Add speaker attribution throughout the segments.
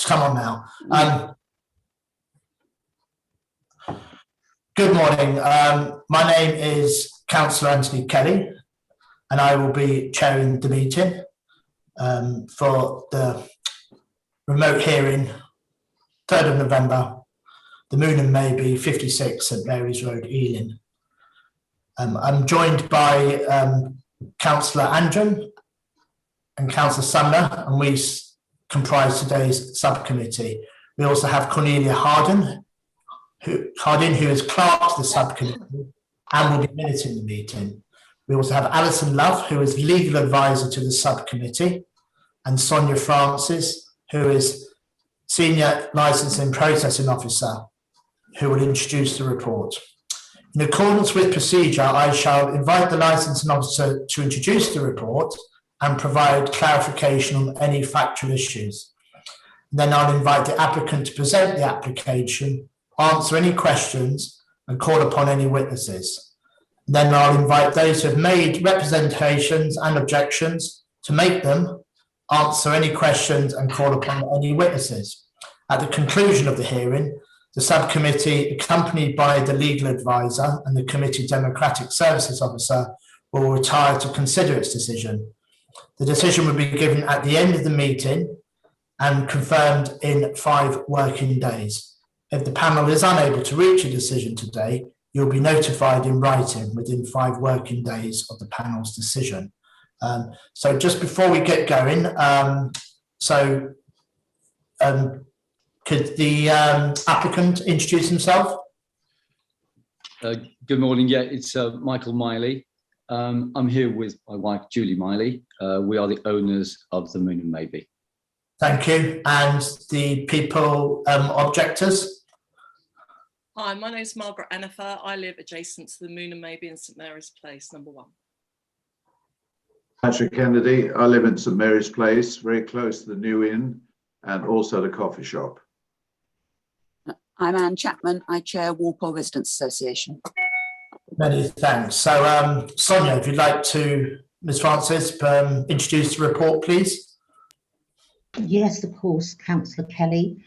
Speaker 1: come on now. Good morning. My name is Councillor Anthony Kelly, and I will be chairing the meeting for the remote hearing, 3rd of November, the Moon and Maybe, 56 St Mary's Road, Ealing. I'm joined by Councillor Andren and Councillor Sumner, and we comprise today's subcommittee. We also have Cornelia Hardin, who is clerk to the subcommittee and will be minuting the meeting. We also have Alison Love, who is legal advisor to the subcommittee, and Sonia Francis, who is senior licensing processing officer, who will introduce the report. In accordance with procedure, I shall invite the licensing officer to introduce the report and provide clarification on any factual issues. Then I'll invite the applicant to present the application, answer any questions, and call upon any witnesses. Then I'll invite those who have made representations and objections to make them, answer any questions, and call upon any witnesses. At the conclusion of the hearing, the subcommittee, accompanied by the legal advisor and the committee democratic services officer, will retire to consider its decision. The decision will be given at the end of the meeting and confirmed in 5 working days. If the panel is unable to reach a decision today, you'll be notified in writing within 5 working days of the panel's decision. So just before we get going, could the applicant introduce himself?
Speaker 2: Good morning. Yeah, it's Michael Miley. I'm here with my wife, Julie Miley. We are the owners of the Moon and Maybe.
Speaker 1: Thank you. And the people objectors?
Speaker 3: Hi, my name is Margaret Ennifer. I live adjacent to the Moon and Maybe in St Mary's Place, number 1.
Speaker 4: Patrick Kennedy. I live in St Mary's Place, very close to the New Inn and also the coffee shop.
Speaker 5: I'm Anne Chapman. I chair Walpole Residents Association.
Speaker 1: Many thanks. So, Sonia, if you'd like to, Ms. Francis, introduce the report, please.
Speaker 6: Yes, of course, Councillor Kelly.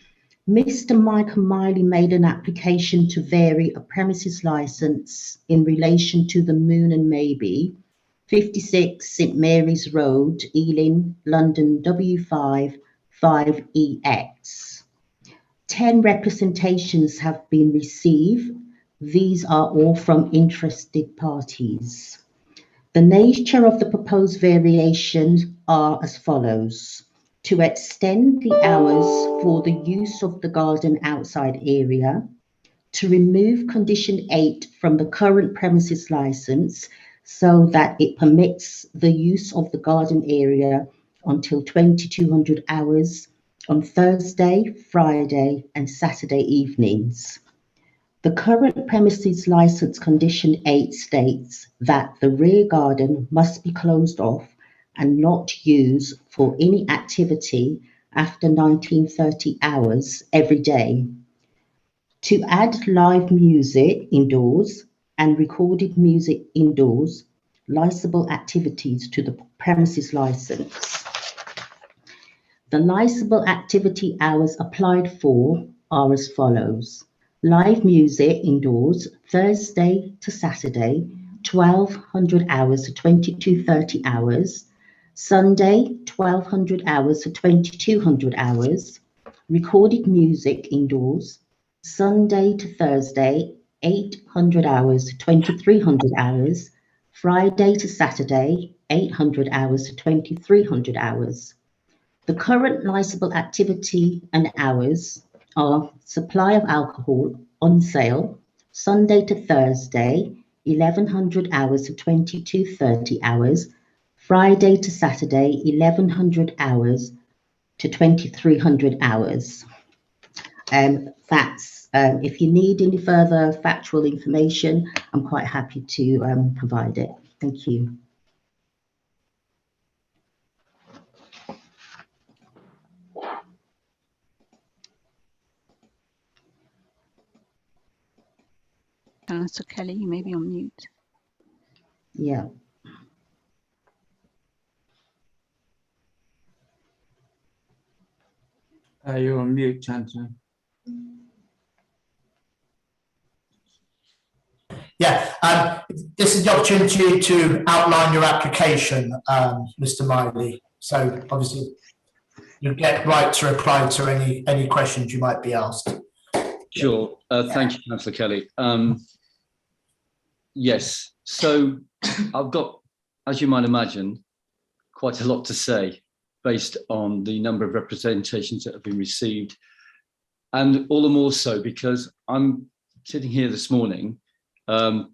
Speaker 6: Mr. Michael Miley made an application to vary a premises licence in relation to the Moon and Maybe, 56 St Mary's Road, Ealing, London, W5 5EX. 10 representations have been received. These are all from interested parties. The nature of the proposed variations are as follows: to extend the hours for the use of the garden outside area, to remove condition 8 from the current premises licence so that it permits the use of the garden area until 2200 hours on Thursday, Friday and Saturday evenings. The current premises licence condition 8 states that the rear garden must be closed off and not used for any activity after 1930 hours every day. To add live music indoors and recorded music indoors, licensable activities to the premises licence. The licensable activity hours applied for are as follows: live music indoors, Thursday to Saturday, 1200 hours to 2230 hours, Sunday, 1200 hours to 2200 hours, recorded music indoors, Sunday to Thursday, 800 hours to 2300 hours, Friday to Saturday, 800 hours to 2300 hours. The current licensable activity and hours are supply of alcohol on sale, Sunday to Thursday, 1100 hours to 2230 hours, Friday to Saturday, 1100 hours to 2300 hours. If you need any further factual information, I'm quite happy to provide it. Thank you.
Speaker 5: Councillor Kelly, you may be on mute.
Speaker 6: Yeah.
Speaker 7: You're on mute, Chancellor.
Speaker 1: Yeah, this is the opportunity to outline your application, Mr. Miley. So obviously you get right to reply to any questions you might be asked.
Speaker 2: Sure. Thank you, Councillor Kelly. Yes. So I've got, as you might imagine, quite a lot to say based on the number of representations that have been received. And all the more so because I'm sitting here this morning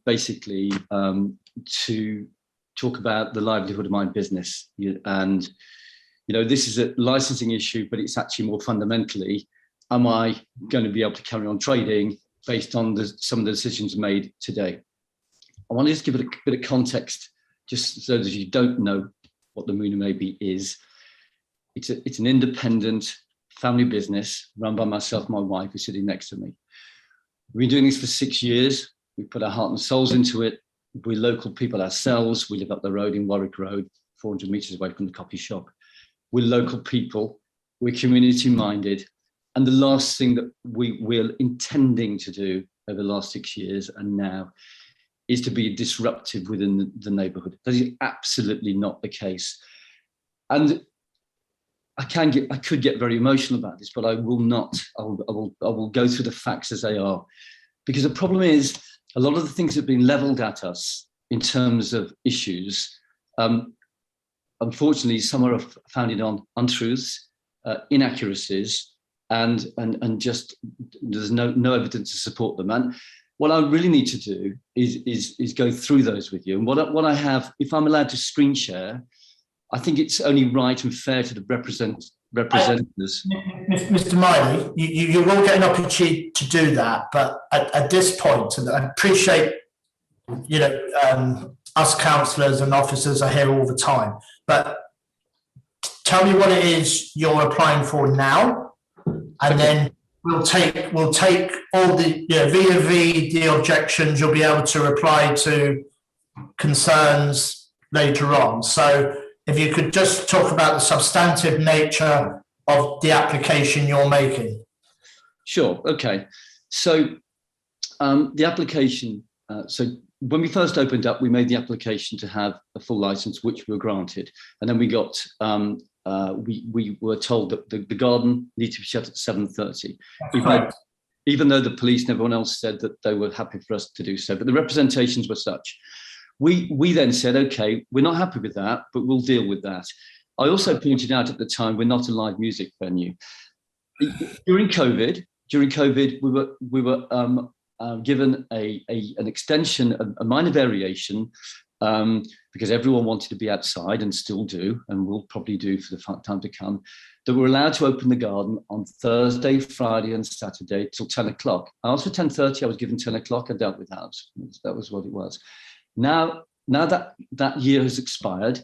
Speaker 2: basically to talk about the livelihood of my business. And, you know, this is a licensing issue, but it's actually more fundamentally, am I going to be able to carry on trading based on some of the decisions made today? I want to just give it a bit of context, just so that you don't know what the Moon and Maybe is. It's an independent family business run by myself and my wife, who's sitting next to me. We've been doing this for 6 years. We put our heart and souls into it. We're local people ourselves. We live up the road in Warwick Road, 400 metres away from the coffee shop. We're local people. We're community minded. And the last thing that we're intending to do over the last 6 years and now is to be disruptive within the neighbourhood. That is absolutely not the case. And I could get very emotional about this, but I will not. I will go through the facts as they are, because the problem is a lot of the things that have been levelled at us in terms of issues. Unfortunately, some are founded on untruths, inaccuracies, and just there's no evidence to support them. And what I really need to do is go through those with you. And what I have, if I'm allowed to screen share, I think it's only right and fair to the representatives.
Speaker 1: Mr. Miley, you will get an opportunity to do that, but at this point, and I appreciate, you know, us councillors and officers are here all the time, but tell me what it is you're applying for now, and then we'll take all the, you know, the objections. You'll be able to reply to concerns later on. So if you could just talk about the substantive nature of the application you're making.
Speaker 2: Sure. Okay. So the application. So when we first opened up, we made the application to have a full license, which we were granted, and then we got. We were told that the garden needed to be shut at 7:30, even though the police and everyone else said that they were happy for us to do so. But the representations were such. We then said, OK, we're not happy with that, but we'll deal with that. I also pointed out at the time we're not a live music venue. During COVID, we were given an extension, a minor variation. Because everyone wanted to be outside and still do, and will probably do for the time to come, that we're allowed to open the garden on Thursday, Friday and Saturday till 10 o'clock. I asked for 10:30, I was given 10 o'clock, I dealt with that. That was what it was. Now that year has expired,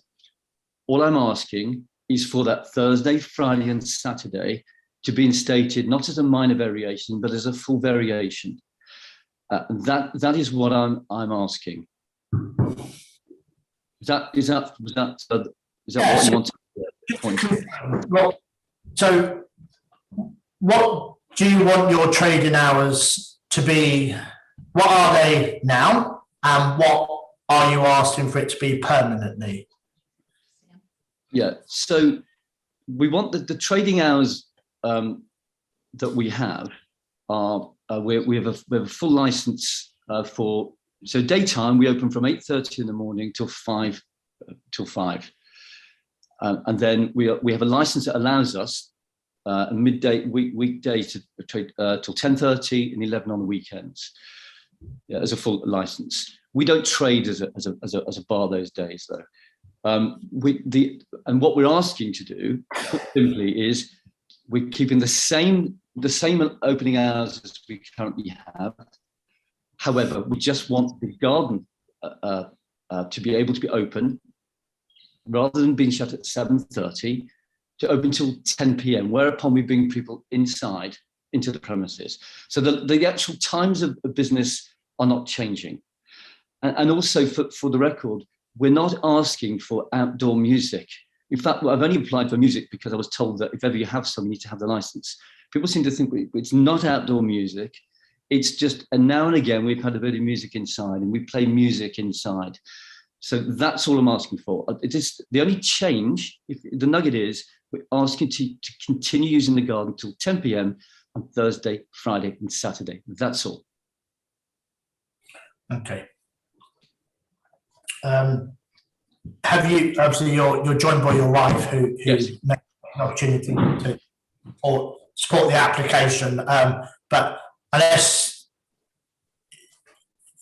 Speaker 2: all I'm asking is for that Thursday, Friday and Saturday to be instated, not as a minor variation, but as a full variation. That is what I'm asking. Is that what you want to point?
Speaker 1: Well, so what do you want your trading hours to be? What are they now, and what are you asking for it to be permanently?
Speaker 2: Yeah, so we want the trading hours that we have are we have a full license for. So daytime, we open from 8:30 in the morning till 5. And then we have a license that allows us a midday weekday to trade till 10:30 and 11 on the weekends, as a full license. We don't trade as a bar those days though. And what we're asking to do, put simply, is we're keeping the same opening hours as we currently have. However, we just want the garden to be able to be open, rather than being shut at 7:30, to open till 10 p.m, whereupon we bring people inside into the premises. So the actual times of business are not changing. And also for the record, we're not asking for outdoor music. In fact, I've only applied for music because I was told that if ever you have some, you need to have the license. People seem to think it's not outdoor music. It's just, and now and again, we've had a bit of music inside and we play music inside. So that's all I'm asking for. It is the only change, if the nugget is, we're asking to continue using the garden till 10 p.m. on Thursday, Friday, and Saturday. That's all.
Speaker 1: Okay. Have you, obviously you're joined by your wife who
Speaker 2: Yes.
Speaker 1: made an opportunity to support the application, but unless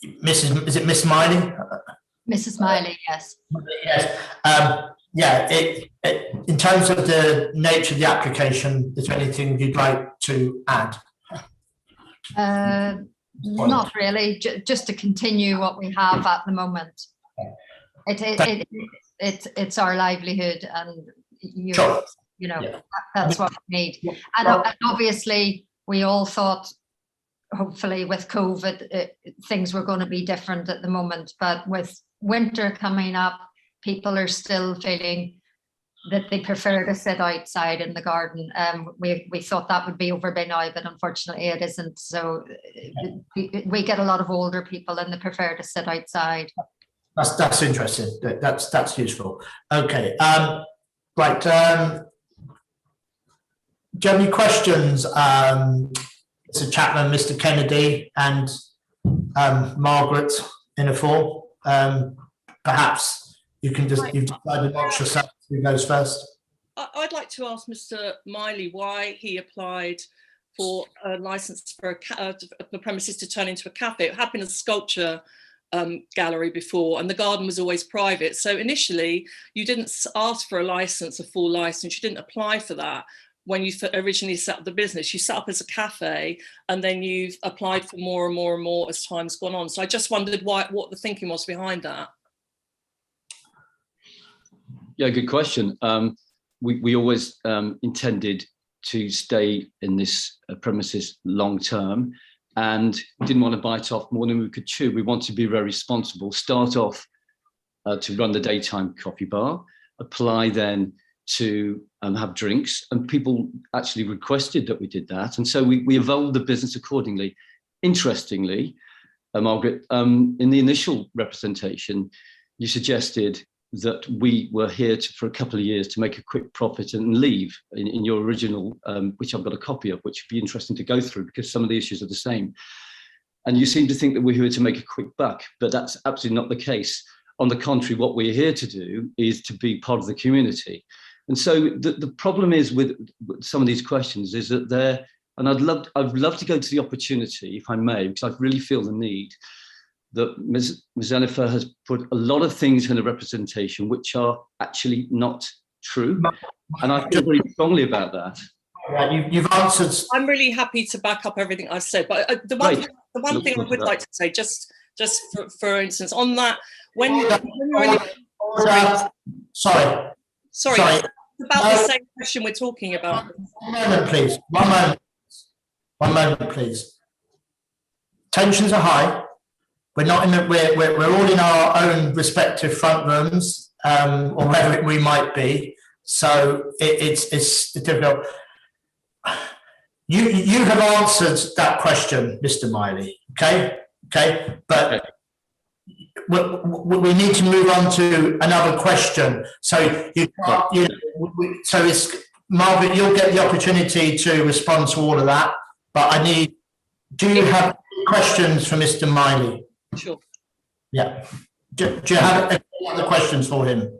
Speaker 1: is it Miss Miley?
Speaker 7: Mrs. Miley, yes.
Speaker 1: Yes. Yeah, in terms of the nature of the application, is there anything you'd like to add?
Speaker 7: Not really, just to continue what we have at the moment. It's our livelihood, and
Speaker 1: Sure.
Speaker 7: that's what we need. And obviously, we all thought, hopefully, with COVID, things were going to be different at the moment. But with winter coming up, people are still feeling that they prefer to sit outside in the garden. We thought that would be over by now, but unfortunately it isn't. So we get a lot of older people and they prefer to sit outside.
Speaker 1: That's interesting. That's useful. Okay. Right. Do you have any questions, Mr. Chapman, Mr. Kennedy, and Margaret in a form? Perhaps you can just you've decided amongst yourselves who goes first.
Speaker 3: I'd like to ask Mr. Miley why he applied for a license for the premises to turn into a cafe. It had been a sculpture gallery before, and the garden was always private. So initially, you didn't ask for a full license. You didn't apply for that when you originally set up the business. You set up as a cafe, and then you've applied for more and more and more as time's gone on. So I just wondered what the thinking was behind that.
Speaker 2: Yeah, good question. We always intended to stay in this premises long term, and didn't want to bite off more than we could chew. We want to be very responsible, start off to run the daytime coffee bar, apply then to have drinks, and people actually requested that we did that. And so we evolved the business accordingly. Interestingly, Margaret, in the initial representation, you suggested that we were here for a couple of years to make a quick profit and leave in your original, which I've got a copy of, which would be interesting to go through because some of the issues are the same. And you seem to think that we're here to make a quick buck, but that's absolutely not the case. On the contrary, what we're here to do is to be part of the community. And so the problem is with some of these questions is that they're, and I'd love to go to the opportunity, if I may, because I really feel the need, that Ms. Jennifer has put a lot of things in the representation which are actually not true. And I feel very strongly about that.
Speaker 1: You've answered.
Speaker 3: I'm really happy to back up everything I've said, but the one thing I would like to say, just for instance, on that, when you're
Speaker 1: Sorry.
Speaker 3: About the same question we're talking about.
Speaker 1: One moment, please. One moment, please. Tensions are high. We're not in. We're all in our own respective front rooms, or wherever we might be. So it's difficult. You have answered that question, Mr. Miley. Okay, but. Okay. We need to move on to another question. So so it's Margaret. You'll get the opportunity to respond to all of that. But do you have questions for Mr. Miley?
Speaker 3: Sure.
Speaker 1: Yeah. Do you have any other questions for him?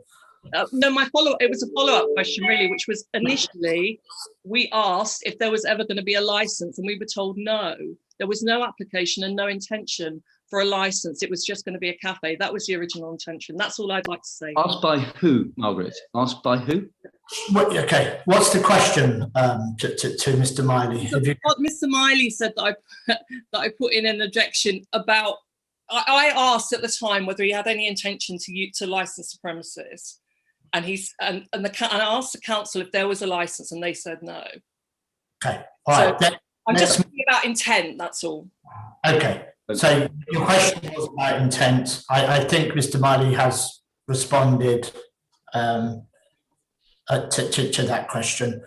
Speaker 3: No, it was a follow-up question really, which was initially we asked if there was ever going to be a license, and we were told no. There was no application and no intention for a license. It was just going to be a cafe. That was the original intention. That's all I'd like to say.
Speaker 2: Asked by who, Margaret? Asked by who?
Speaker 1: Okay. What's the question to Mr. Miley?
Speaker 3: Mr. Miley said that I put in an objection about. I asked at the time whether he had any intention to license the premises, and I asked the council if there was a license, and they said no.
Speaker 1: Okay. All right.
Speaker 3: So I'm just talking about intent. That's all.
Speaker 1: Okay. So your question was about intent. I think Mr. Miley has responded to that question.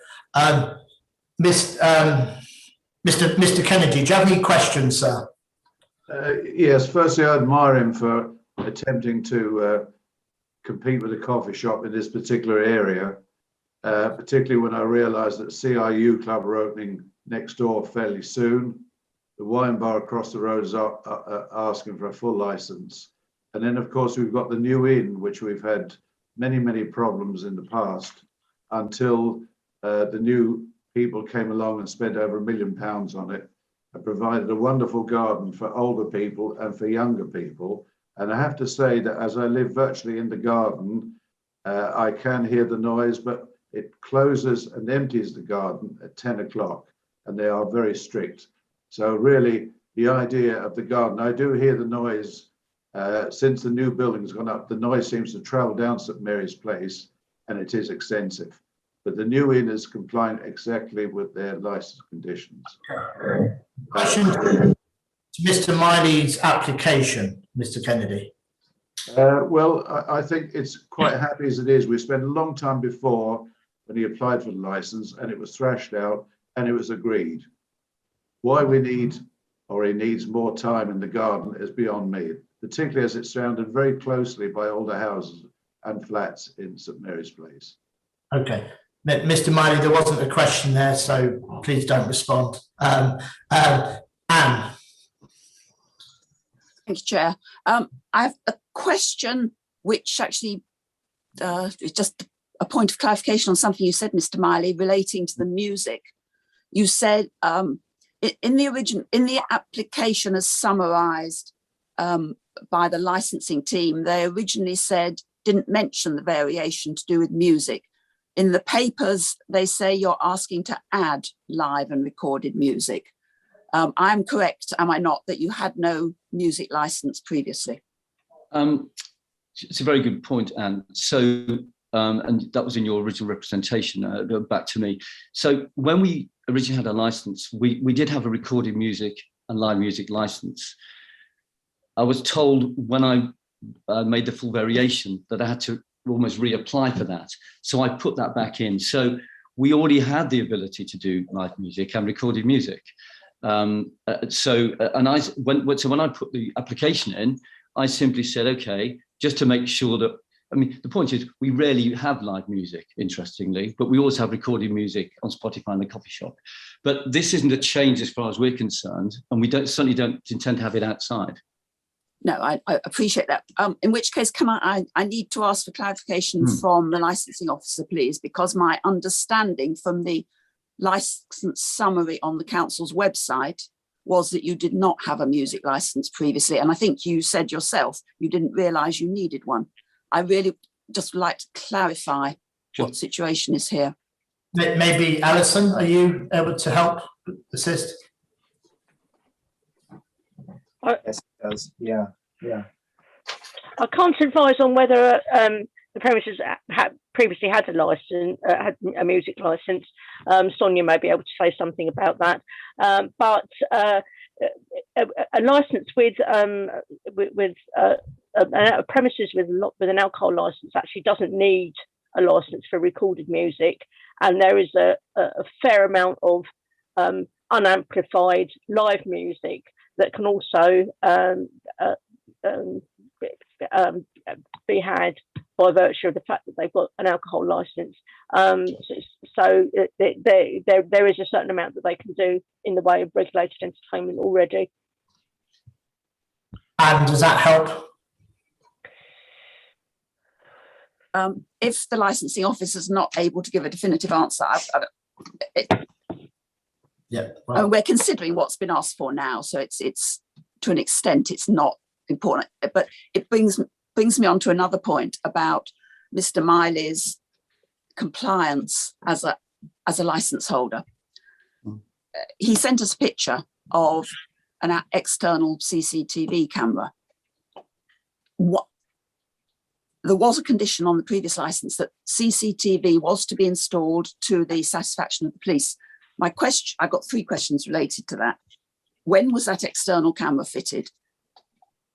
Speaker 1: Mr. Kennedy, do you have any questions, sir?
Speaker 4: Yes, firstly, I admire him for attempting to compete with a coffee shop in this particular area, particularly when I realised that CIU Club are opening next door fairly soon. The wine bar across the road is asking for a full licence. And then, of course, we've got the New Inn, which we've had many, many problems in the past until the new people came along and spent over £1 million on it and provided a wonderful garden for older people and for younger people. And I have to say that as I live virtually in the garden, I can hear the noise, but it closes and empties the garden at 10 o'clock, and they are very strict. So really, the idea of the garden, I do hear the noise. Since the new building's gone up, the noise seems to travel down St Mary's Place, and it is extensive. But the New Inn is complying exactly with their licence conditions.
Speaker 1: Question to Mr. Miley's application, Mr. Kennedy.
Speaker 4: Well, I think it's quite happy as it is. We spent a long time before when he applied for the licence, and it was thrashed out and it was agreed. Why we need, or he needs more time in the garden is beyond me, particularly as it's surrounded very closely by older houses and flats in St Mary's Place.
Speaker 1: Okay. Mr. Miley, there wasn't a question there, so please don't respond. Anne.
Speaker 5: Thank you, Chair. I have a question which actually is just a point of clarification on something you said, Mr. Miley, relating to the music. You said in the application as summarised by the licensing team, they originally didn't mention the variation to do with music. In the papers, they say you're asking to add live and recorded music. I'm correct, am I not, that you had no music license previously?
Speaker 2: It's a very good point, Anne. So, and that was in your original representation, back to me. So when we originally had a license, we did have a recorded music and live music license. I was told when I made the full variation that I had to almost reapply for that. So I put that back in. So we already had the ability to do live music and recorded music. When I put the application in, I simply said, okay, just to make sure that, I mean, the point is we rarely have live music, interestingly, but we always have recorded music on Spotify and the coffee shop. But this isn't a change as far as we're concerned, and we certainly don't intend to have it outside.
Speaker 5: No, I appreciate that. In which case, I need to ask for clarification from the licensing officer, please, because my understanding from the license summary on the council's website was that you did not have a music license previously. And I think you said yourself, you didn't realise you needed one. I really just would like to clarify what the situation is here.
Speaker 1: Maybe Alison, are you able to help assist?
Speaker 8: Yes, it does. Yeah.
Speaker 9: I can't advise on whether the premises previously had a license, had a music license. Sonia may be able to say something about that. But a license with premises with an alcohol license actually doesn't need a license for recorded music, and there is a fair amount of unamplified live music that can also be had by virtue of the fact that they've got an alcohol license. So there is a certain amount that they can do in the way of regulated entertainment already.
Speaker 1: And does that help?
Speaker 5: If the licensing officer is not able to give a definitive answer, we're considering what's been asked for now, so it's to an extent it's not important, but it brings me on to another point about Mr. Miley's compliance as a license holder. He sent us a picture of an external CCTV camera. There was a condition on the previous license that CCTV was to be installed to the satisfaction of the police. I've got 3 questions related to that. When was that external camera fitted?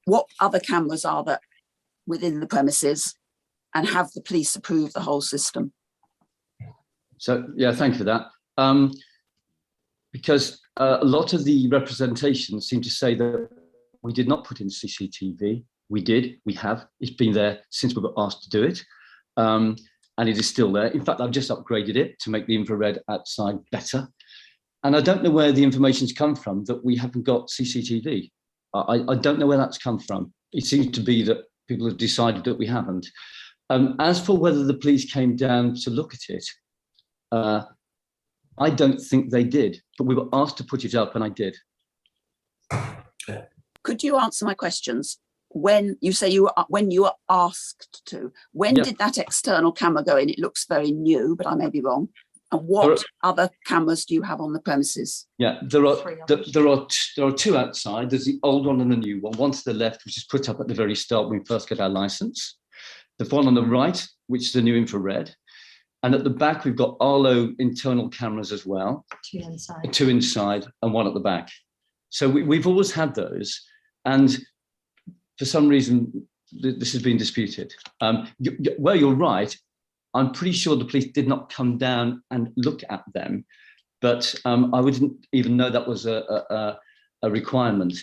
Speaker 5: What other cameras are there within the premises? And have the police approved the whole system?
Speaker 2: So yeah, thank you for that. Because a lot of the representations seem to say that we did not put in CCTV. We did, we have. It's been there since we were asked to do it. And it is still there. In fact, I've just upgraded it to make the infrared outside better. And I don't know where the information's come from that we haven't got CCTV. I don't know where that's come from. It seems to be that people have decided that we haven't. As for whether the police came down to look at it, I don't think they did, but we were asked to put it up and I did.
Speaker 5: Could you answer my questions? When you say when you were asked to, when
Speaker 2: Yeah.
Speaker 5: did that external camera go in? It looks very new, but I may be wrong. And what other cameras do you have on the premises?
Speaker 2: Yeah, there are two outside. There's the old one and the new one. One to the left, which is put up at the very start when we first got our license. The one on the right, which is the new infrared. And at the back, we've got Arlo internal cameras as well. Two inside and one at the back. So we've always had those. And for some reason, this has been disputed. Well, you're right. I'm pretty sure the police did not come down and look at them, but I wouldn't even know that was a requirement.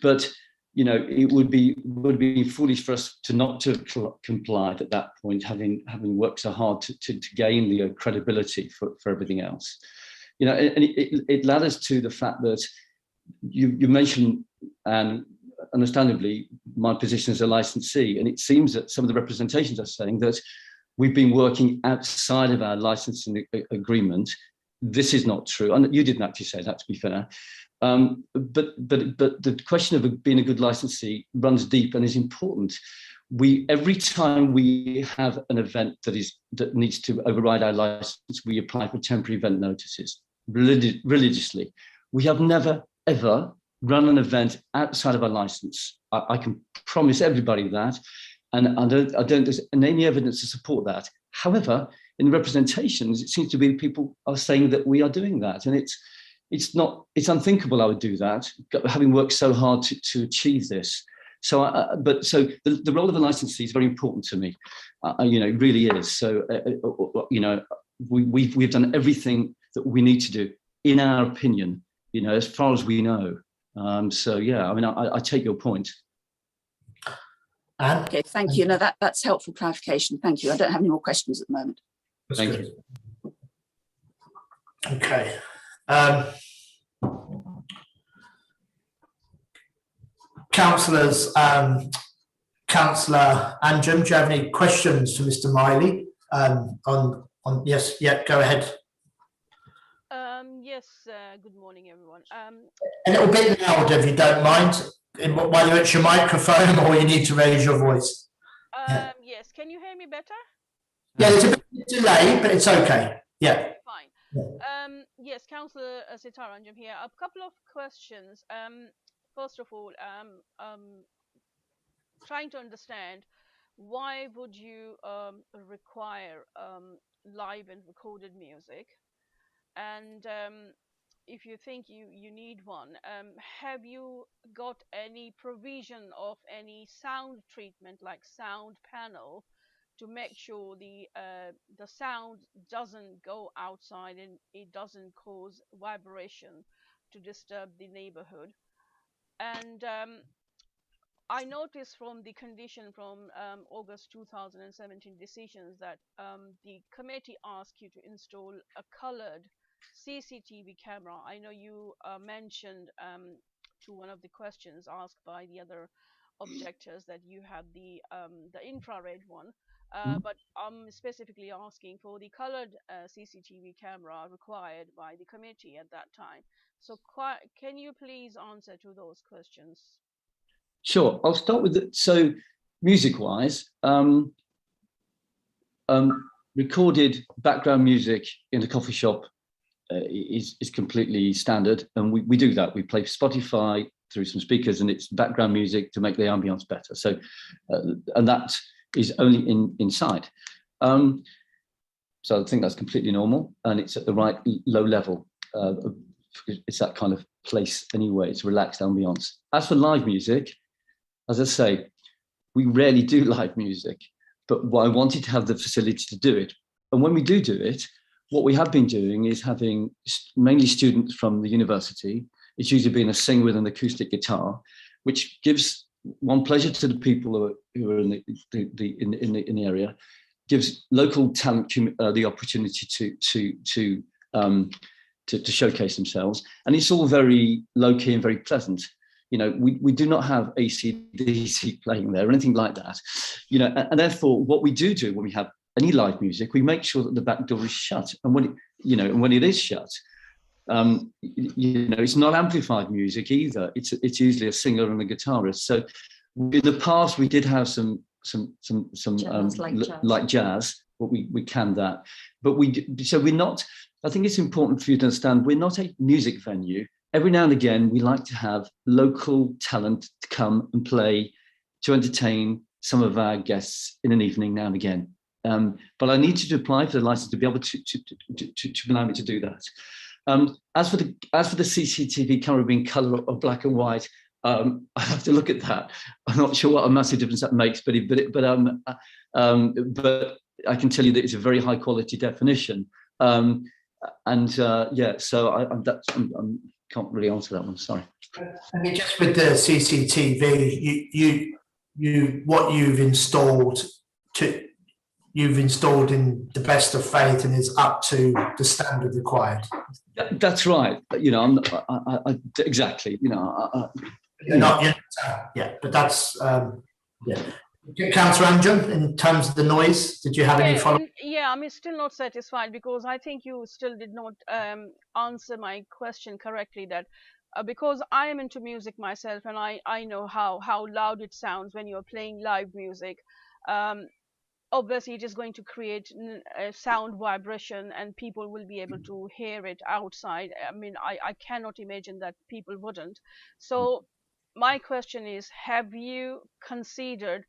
Speaker 2: But you know, it would be foolish for us to not to have complied at that point, having worked so hard to gain the credibility for everything else. You know, and it led us to the fact that you mentioned, and understandably, my position as a licensee, and it seems that some of the representations are saying that we've been working outside of our licensing agreement. This is not true, and you didn't actually say that, to be fair. But the question of being a good licensee runs deep and is important. Every time we have an event that needs to override our license, we apply for temporary event notices religiously. We have never ever run an event outside of our license. I can promise everybody that. And I don't there's any evidence to support that. However, in the representations, it seems to be people are saying that we are doing that. And it's unthinkable I would do that, having worked so hard to achieve this. So, the role of a licensee is very important to me. You know, it really is. So, you know, we've done everything that we need to do, in our opinion, you know, as far as we know. So, yeah, I mean, I take your point.
Speaker 5: Okay, thank you. No, that's helpful clarification. Thank you. I don't have any more questions at the moment.
Speaker 2: Thank you.
Speaker 1: Okay. Councillors, Councillor Anjum, do you have any questions for Mr. Miley? Yes, yeah, go ahead.
Speaker 10: Yes, good morning, everyone.
Speaker 1: A little bit louder, if you don't mind, whether it's your microphone or you need to raise your voice.
Speaker 10: Yes, can you hear me better?
Speaker 1: Yeah, there's a bit of delay, but it's okay. Yeah.
Speaker 10: Fine.
Speaker 1: Yeah.
Speaker 10: Yes, Councillor Sitara Anjum here. A couple of questions. First of all, trying to understand, why would you require live and recorded music? And if you think you need one, have you got any provision of any sound treatment, like sound panel, to make sure the sound doesn't go outside and it doesn't cause vibration to disturb the neighborhood? And I noticed from the condition from August 2017 decisions that the committee asked you to install a colored CCTV camera. I know you mentioned to one of the questions asked by the other objectors that you had the infrared one, but I'm specifically asking for the colored CCTV camera required by the committee at that time. So can you please answer to those questions?
Speaker 2: Sure, I'll start with it. So music-wise, recorded background music in a coffee shop is completely standard, and we do that. We play Spotify through some speakers, and it's background music to make the ambience better. So, and that is only inside. So I think that's completely normal, and it's at the right low level. It's that kind of place anyway. It's relaxed ambience. As for live music, as I say, we rarely do live music, but I wanted to have the facility to do it. And when we do it, what we have been doing is having mainly students from the university. It's usually been a singer with an acoustic guitar, which gives one pleasure to the people who are in the area, gives local talent the opportunity to showcase themselves, and it's all very low key and very pleasant. You know, we do not have AC/DC playing there or anything like that. You know, and therefore, what we do when we have any live music, we make sure that the back door is shut, and when it is shut, you know, it's not amplified music either. It's usually a singer and a guitarist. So in the past, we did have some
Speaker 7: Jazz,
Speaker 2: like jazz, but we canned that. But we're not. I think it's important for you to understand we're not a music venue. Every now and again, we like to have local talent to come and play to entertain some of our guests in an evening now and again. But I need you to apply for the license to be able to allow me to do that. As for the CCTV camera being colour or black and white, I have to look at that. I'm not sure what a massive difference that makes, but I can tell you that it's a very high quality definition. So I can't really answer that one. Sorry.
Speaker 1: I mean, just with the CCTV, what you've installed in the best of faith and is up to the standard required.
Speaker 2: That's right. You know, exactly. You know,
Speaker 1: but that's Councillor Anjum, in terms of the noise, did you have any follow-up?
Speaker 10: Yeah, I'm still not satisfied because I think you still did not answer my question correctly. That because I am into music myself, and I know how loud it sounds when you're playing live music. Obviously, it is going to create a sound vibration, and people will be able to hear it outside. I mean, I cannot imagine that people wouldn't. So my question is, have you considered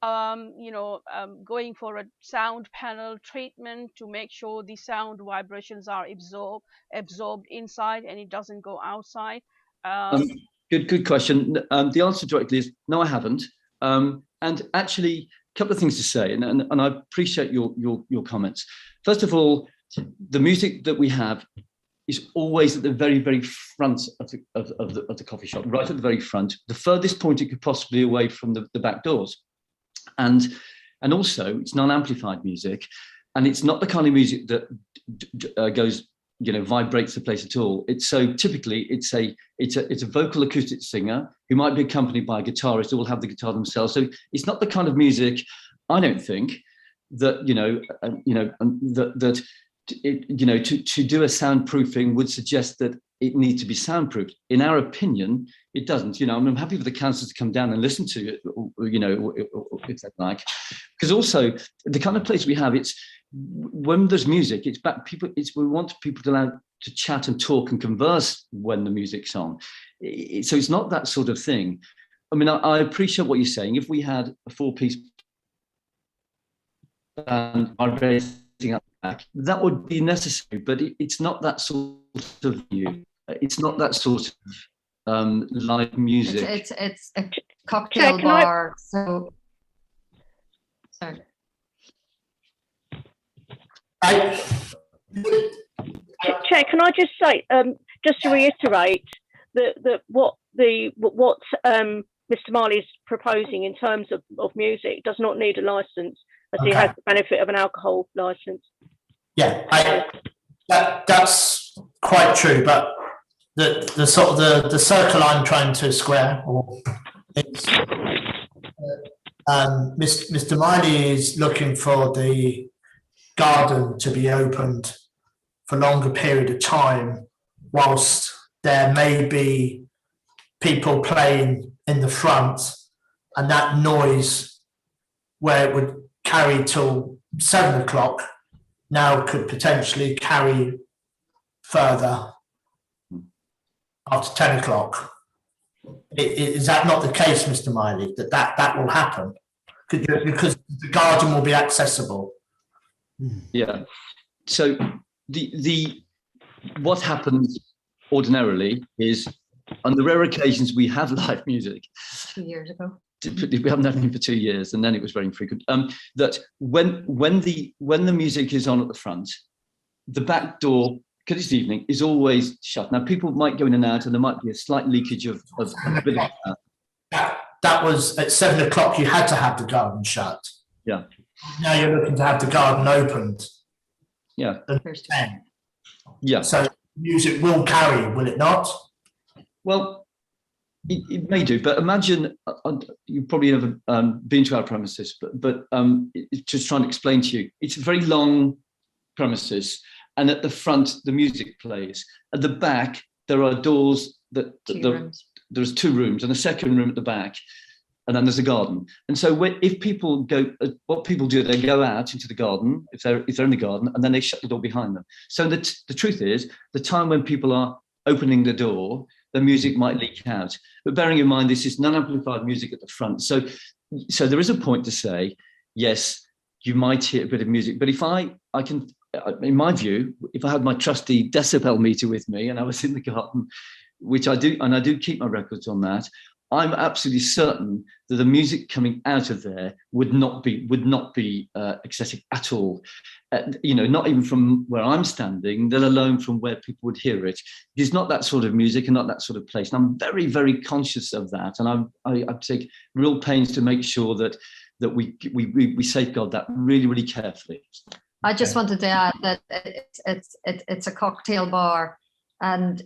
Speaker 10: going for a sound panel treatment to make sure the sound vibrations are absorbed inside and it doesn't go outside?
Speaker 2: Good question. The answer directly is no, I haven't. And actually, a couple of things to say, and I appreciate your comments. First of all, the music that we have is always at the very, very front of the coffee shop, right at the very front, the furthest point it could possibly away from the back doors. And also, it's non-amplified music, and it's not the kind of music that goes, vibrates the place at all. Typically it's a vocal acoustic singer who might be accompanied by a guitarist who will have the guitar themselves. So it's not the kind of music, I don't think, that to do a soundproofing would suggest that it needs to be soundproofed. In our opinion, it doesn't. I'm happy for the council to come down and listen to it, if they like, because also the kind of place we have, it's when there's music, we want people to chat and talk and converse when the music's on. So it's not that sort of thing. I mean, I appreciate what you're saying. If we had a 4-piece band vibrating up the back, that would be necessary, but it's not that sort of view. It's not that sort of live music.
Speaker 7: It's a cocktail bar. So, sorry.
Speaker 9: Chair, can I just say, just to reiterate that what Mr. Marley's proposing in terms of music does not need a license, as he has the benefit of an alcohol license.
Speaker 1: Yeah, that's quite true, but the sort of the circle I'm trying to square, Mr. Miley is looking for the garden to be opened for a longer period of time, whilst there may be people playing in the front, and that noise where it would carry till 7 o'clock now could potentially carry further after 10 o'clock. Is that not the case, Mr. Miley, that will happen? Because the garden will be accessible.
Speaker 2: Yeah. So what happens ordinarily is, on the rare occasions we have live music.
Speaker 7: 2 years ago.
Speaker 2: We haven't had it for 2 years, and then it was very infrequent. That when the music is on at the front, the back door, because it's evening, is always shut. Now, people might go in and out, and there might be a slight leakage of a bit of
Speaker 1: That was at 7 o'clock. You had to have the garden shut.
Speaker 2: Yeah.
Speaker 1: Now you're looking to have the garden opened.
Speaker 2: Yeah.
Speaker 1: At 10.
Speaker 2: Yeah.
Speaker 1: So music will carry, will it not?
Speaker 2: Well, it may do, but imagine you've probably never been to our premises, but just trying to explain to you, it's a very long premises, and at the front the music plays. At the back there are doors there's 2 rooms and a second room at the back, and then there's a garden. And so if people go, what people do, they go out into the garden if they're in the garden, and then they shut the door behind them. So the truth is, the time when people are opening the door, the music might leak out. But bearing in mind, this is non-amplified music at the front. So there is a point to say, yes, you might hear a bit of music, but if I can, in my view, if I had my trusty decibel meter with me and I was in the garden, which I do, and I do keep my records on that, I'm absolutely certain that the music coming out of there would not be excessive at all. Not even from where I'm standing, let alone from where people would hear it. It's not that sort of music and not that sort of place. And I'm very, very conscious of that. And I take real pains to make sure that we safeguard that really, really carefully.
Speaker 7: I just wanted to add that it's a cocktail bar. And,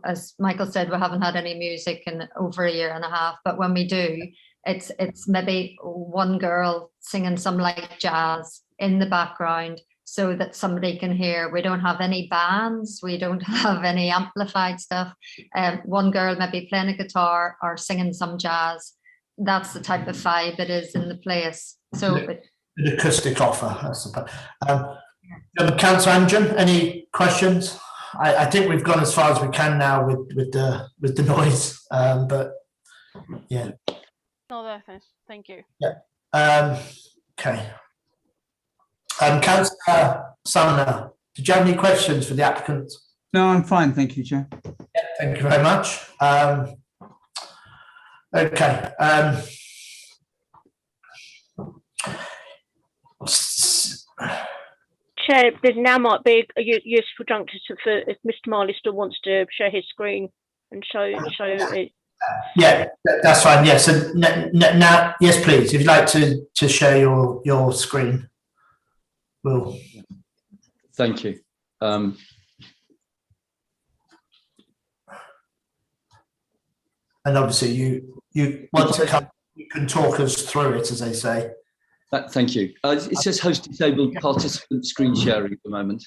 Speaker 7: as Michael said, we haven't had any music in over a year and a half. But when we do, it's maybe one girl singing some light jazz in the background so that somebody can hear. We don't have any bands. We don't have any amplified stuff. One girl maybe playing a guitar or singing some jazz. That's the type of vibe it is in the place. So
Speaker 1: an acoustic offer, I suppose. Councillor Amgen, any questions? I think we've gone as far as we can now with the noise, but yeah.
Speaker 10: No, that's thank you.
Speaker 1: Yeah. Okay. Councillor Sumner, did you have any questions for the applicant?
Speaker 11: No, I'm fine, thank you, Chair.
Speaker 1: Yeah, thank you very much. Okay.
Speaker 9: Chair, there now might be a useful juncture for if Mr. Marley still wants to share his screen and show it.
Speaker 1: Yeah, that's fine. Yes, so now, yes, please. If you'd like to share your screen, we'll.
Speaker 2: Thank you. And
Speaker 1: obviously, you want to come. You can talk us through it, as they say.
Speaker 2: Thank you. It says host disabled participant screen sharing at the moment.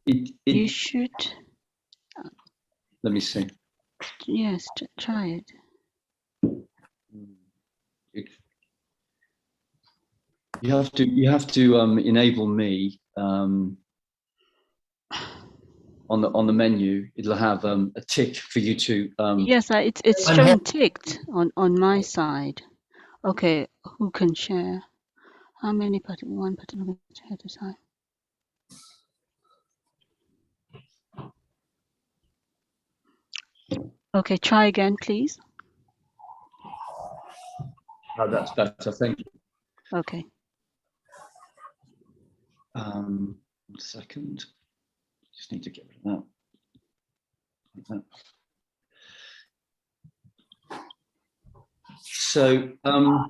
Speaker 12: You should.
Speaker 2: Let me see.
Speaker 12: Yes, try it.
Speaker 2: You have to enable me on the menu. It'll have a tick for you to.
Speaker 12: Yes, it's showing ticked on my side. Okay, who can share? How many one participant at a time? Okay, try again, please.
Speaker 2: Oh, that's better. Thank you.
Speaker 12: Okay.
Speaker 2: 1 second. Just need to get rid of that. So I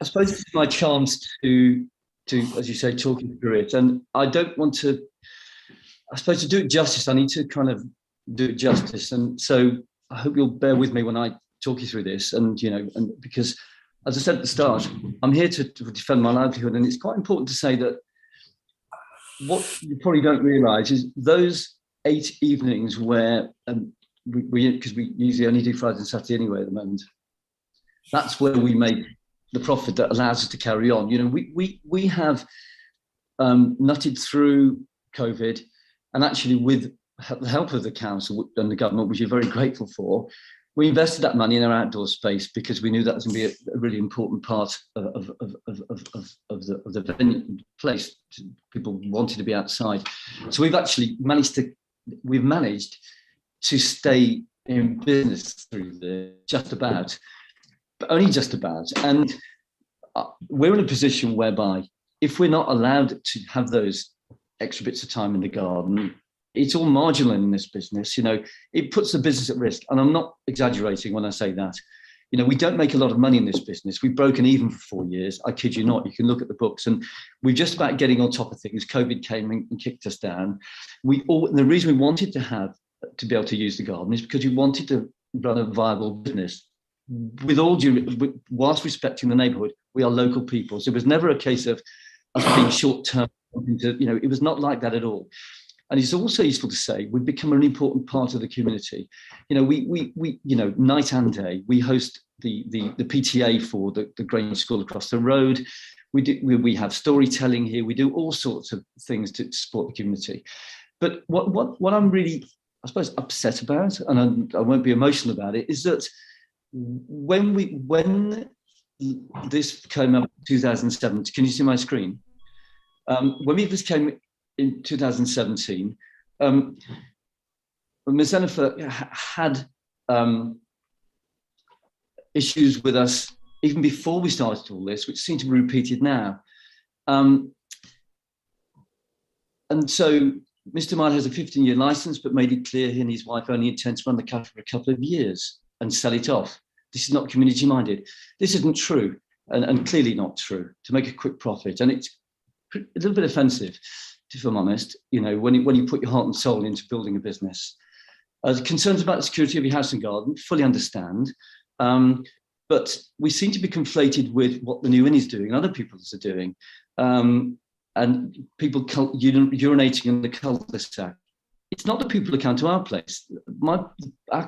Speaker 2: suppose this is my chance to, as you say, talk you through it. And I don't want to, I suppose, to do it justice, I need to kind of do it justice. And so I hope you'll bear with me when I talk you through this. And, and because, as I said at the start, I'm here to defend my livelihood. And it's quite important to say that what you probably don't realise is those 8 evenings where, because we usually only do Friday and Saturday anyway at the moment, that's where we make the profit that allows us to carry on. We have nutted through COVID, and actually with the help of the council and the government, which we're very grateful for, we invested that money in our outdoor space because we knew that was going to be a really important part of the venue place. People wanted to be outside, so we've actually managed to stay in business through this, just about, but only just about. And we're in a position whereby if we're not allowed to have those extra bits of time in the garden, it's all marginal in this business. You know, it puts the business at risk. And I'm not exaggerating when I say that. You know, we don't make a lot of money in this business. We've broken even for 4 years. I kid you not. You can look at the books, and we're just about getting on top of things. COVID came and kicked us down. The reason we wanted to be able to use the garden is because we wanted to run a viable business. Whilst respecting the neighbourhood, we are local people. So it was never a case of us being short-term. You know, it was not like that at all. And it's also useful to say we've become an important part of the community. You know, we you know, night and day, we host the PTA for the Grange School across the road. We have storytelling here. We do all sorts of things to support the community. But what I'm really, I suppose, upset about, and I won't be emotional about it, is that when this came up in 2007, can you see my screen? When this came in 2017, Ms. Jennifer had issues with us even before we started all this, which seem to be repeated now. And so Mr. Miley has a 15-year license, but made it clear he and his wife only intend to run the cafe for a couple of years and sell it off. This is not community-minded. This isn't true, and clearly not true, to make a quick profit. And it's a little bit offensive, if I'm honest, you know, when you put your heart and soul into building a business. Concerns about the security of your house and garden, fully understand. But we seem to be conflated with what the New Inn is doing and other people are doing. And people urinating in the cul-de-sac. It's not the people who come to our place. Our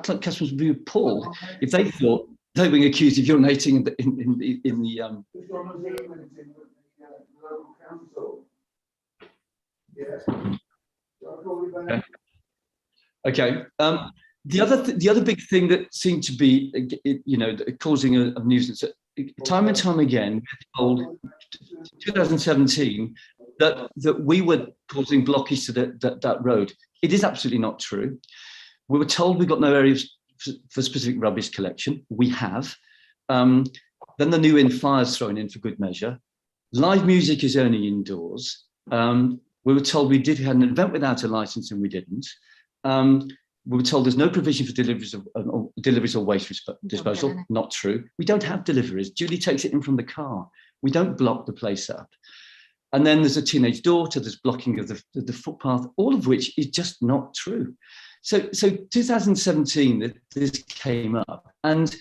Speaker 2: customers would be appalled if they thought they were being accused of urinating in the Okay. The other big thing that seemed to be, you know, causing a nuisance, time and time again, we're told, 2017, that we were causing blockage to that road. It is absolutely not true. We were told we got no areas for specific rubbish collection. We have. Then the New Inn fire's thrown in for good measure. Live music is only indoors. We were told we had an event without a license, and we didn't. We were told there's no provision for deliveries or waste disposal. Not true. We don't have deliveries. Julie takes it in from the car. We don't block the place up. And then there's a teenage daughter, there's blocking of the footpath, all of which is just not true. So 2017, this came up, and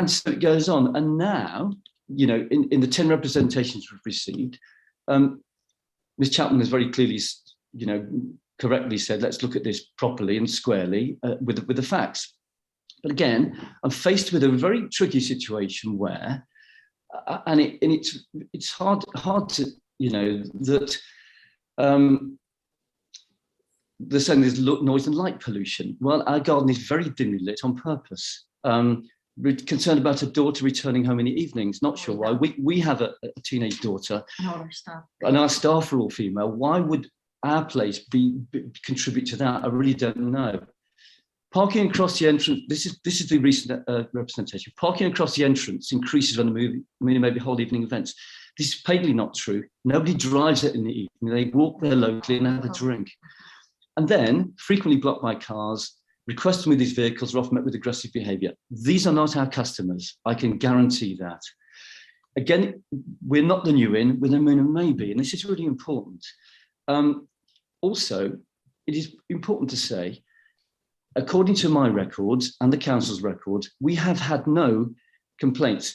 Speaker 2: so it goes on. And now, you know, in the 10 representations we've received, Ms. Chapman has very clearly, you know, correctly said, let's look at this properly and squarely with the facts. But again, I'm faced with a very tricky situation where, and it's hard to, you know, that they're saying there's noise and light pollution. Well, our garden is very dimly lit on purpose. We're concerned about a daughter returning home in the evenings. Not sure why. We have a teenage daughter, and our staff are all female. Why would our place contribute to that? I really don't know. Parking across the entrance. This is the recent representation. Parking across the entrance increases when the maybe whole evening events. This is patently not true. Nobody drives it in the evening. They walk there locally and have a drink. And then frequently blocked by cars, requesting with these vehicles are often met with aggressive behaviour. These are not our customers. I can guarantee that. Again, we're not the New Inn, we're the Moon and Maybe, and this is really important. Also, it is important to say, according to my records and the council's records, we have had no complaints.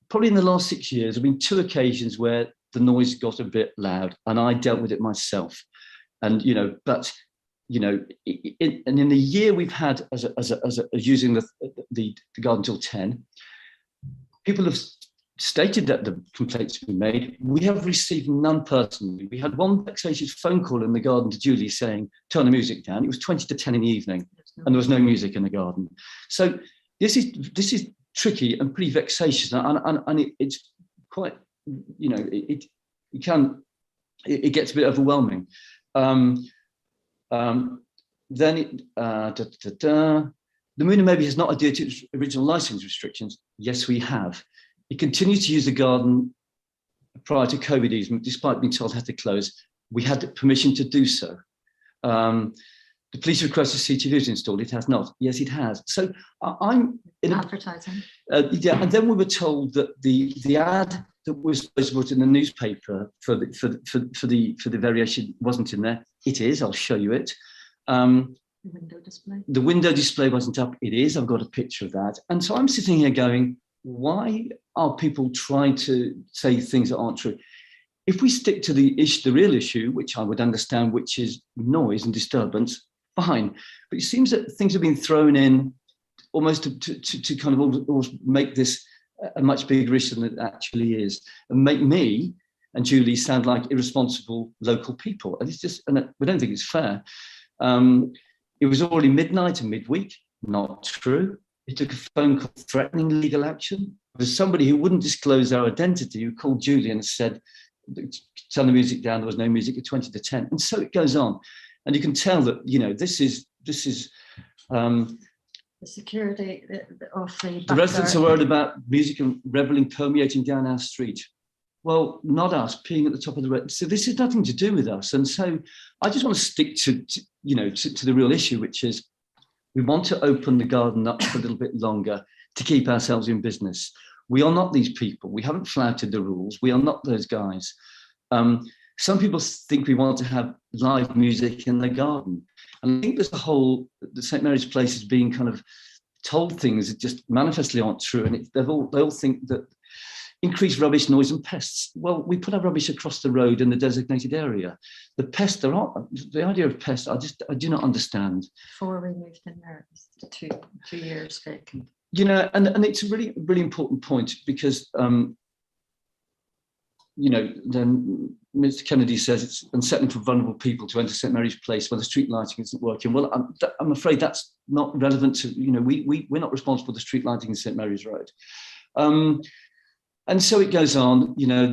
Speaker 2: Probably in the last 6 years, there have been 2 occasions where the noise got a bit loud, and I dealt with it myself. And, you know, but, you know, and in the year we've had as using the garden till 10, people have stated that the complaints have been made. We have received none personally. We had one vexatious phone call in the garden to Julie saying, turn the music down. It was 20 to 10 in the evening, and there was no music in the garden. So this is tricky and pretty vexatious, and it's quite, you know, it gets a bit overwhelming. Then the Moon and Maybe has not adhered to its original license restrictions. Yes, we have. It continues to use the garden prior to COVID easement, despite being told it had to close, we had permission to do so. The police requested CCTVs installed. It has not. Yes, it has. So I'm in
Speaker 7: advertising.
Speaker 2: Yeah, and then we were told that the ad that was put in the newspaper for the variation wasn't in there. It is. I'll show you it.
Speaker 7: The window display.
Speaker 2: The window display wasn't up. It is. I've got a picture of that. And so I'm sitting here going, why are people trying to say things that aren't true? If we stick to the real issue, which I would understand, which is noise and disturbance, fine. But it seems that things have been thrown in almost to kind of almost make this a much bigger issue than it actually is, and make me and Julie sound like irresponsible local people. And it's just, and we don't think it's fair. It was already midnight and midweek. Not true. It took a phone call threatening legal action. There was somebody who wouldn't disclose their identity who called Julie and said, turn the music down, there was no music at 20 to 10. And so it goes on. And you can tell that, you know, this is
Speaker 7: the security of
Speaker 2: the residents are worried about music and reveling permeating down our street. Well, not us, peeing at the top of the road. So this has nothing to do with us. And so I just want to stick to the real issue, which is we want to open the garden up for a little bit longer to keep ourselves in business. We are not these people. We haven't flouted the rules. We are not those guys. Some people think we want to have live music in the garden. And I think there's the St. Mary's Place is being kind of told things that just manifestly aren't true. And they all think that increased rubbish, noise and pests. Well, we put our rubbish across the road in the designated area. The pests, the idea of pests, I do not understand.
Speaker 7: 4 removed in there, 2 years vacant.
Speaker 2: You know, and it's a really, really important point because, you know, then Mr. Kennedy says it's unsettling for vulnerable people to enter St. Mary's Place when the street lighting isn't working. Well, I'm afraid that's not relevant to, you know, we're not responsible for the street lighting in St. Mary's Road. And so it goes on, you know,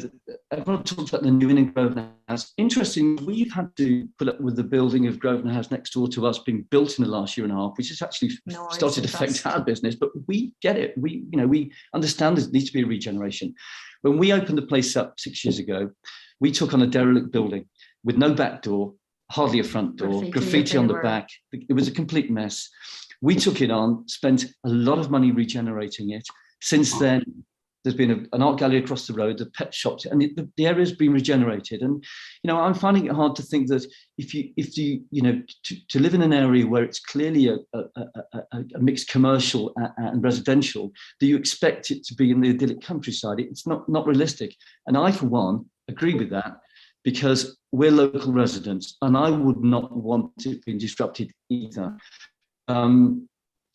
Speaker 2: everyone talks about the new inn in Grosvenor House. Interesting, we've had to put up with the building of Grosvenor House next door to us being built in the last year and a half, which has actually started to affect our business, but we get it. We understand there needs to be a regeneration. When we opened the place up 6 years ago, we took on a derelict building with no back door, hardly a front door, graffiti on the back. It was a complete mess. We took it on, spent a lot of money regenerating it. Since then, there's been an art gallery across the road, the pet shops, and the area's been regenerated. And, you know, I'm finding it hard to think that if you know, to live in an area where it's clearly a mixed commercial and residential, do you expect it to be in the idyllic countryside? It's not realistic. And I, for one, agree with that because we're local residents and I would not want it being disrupted either.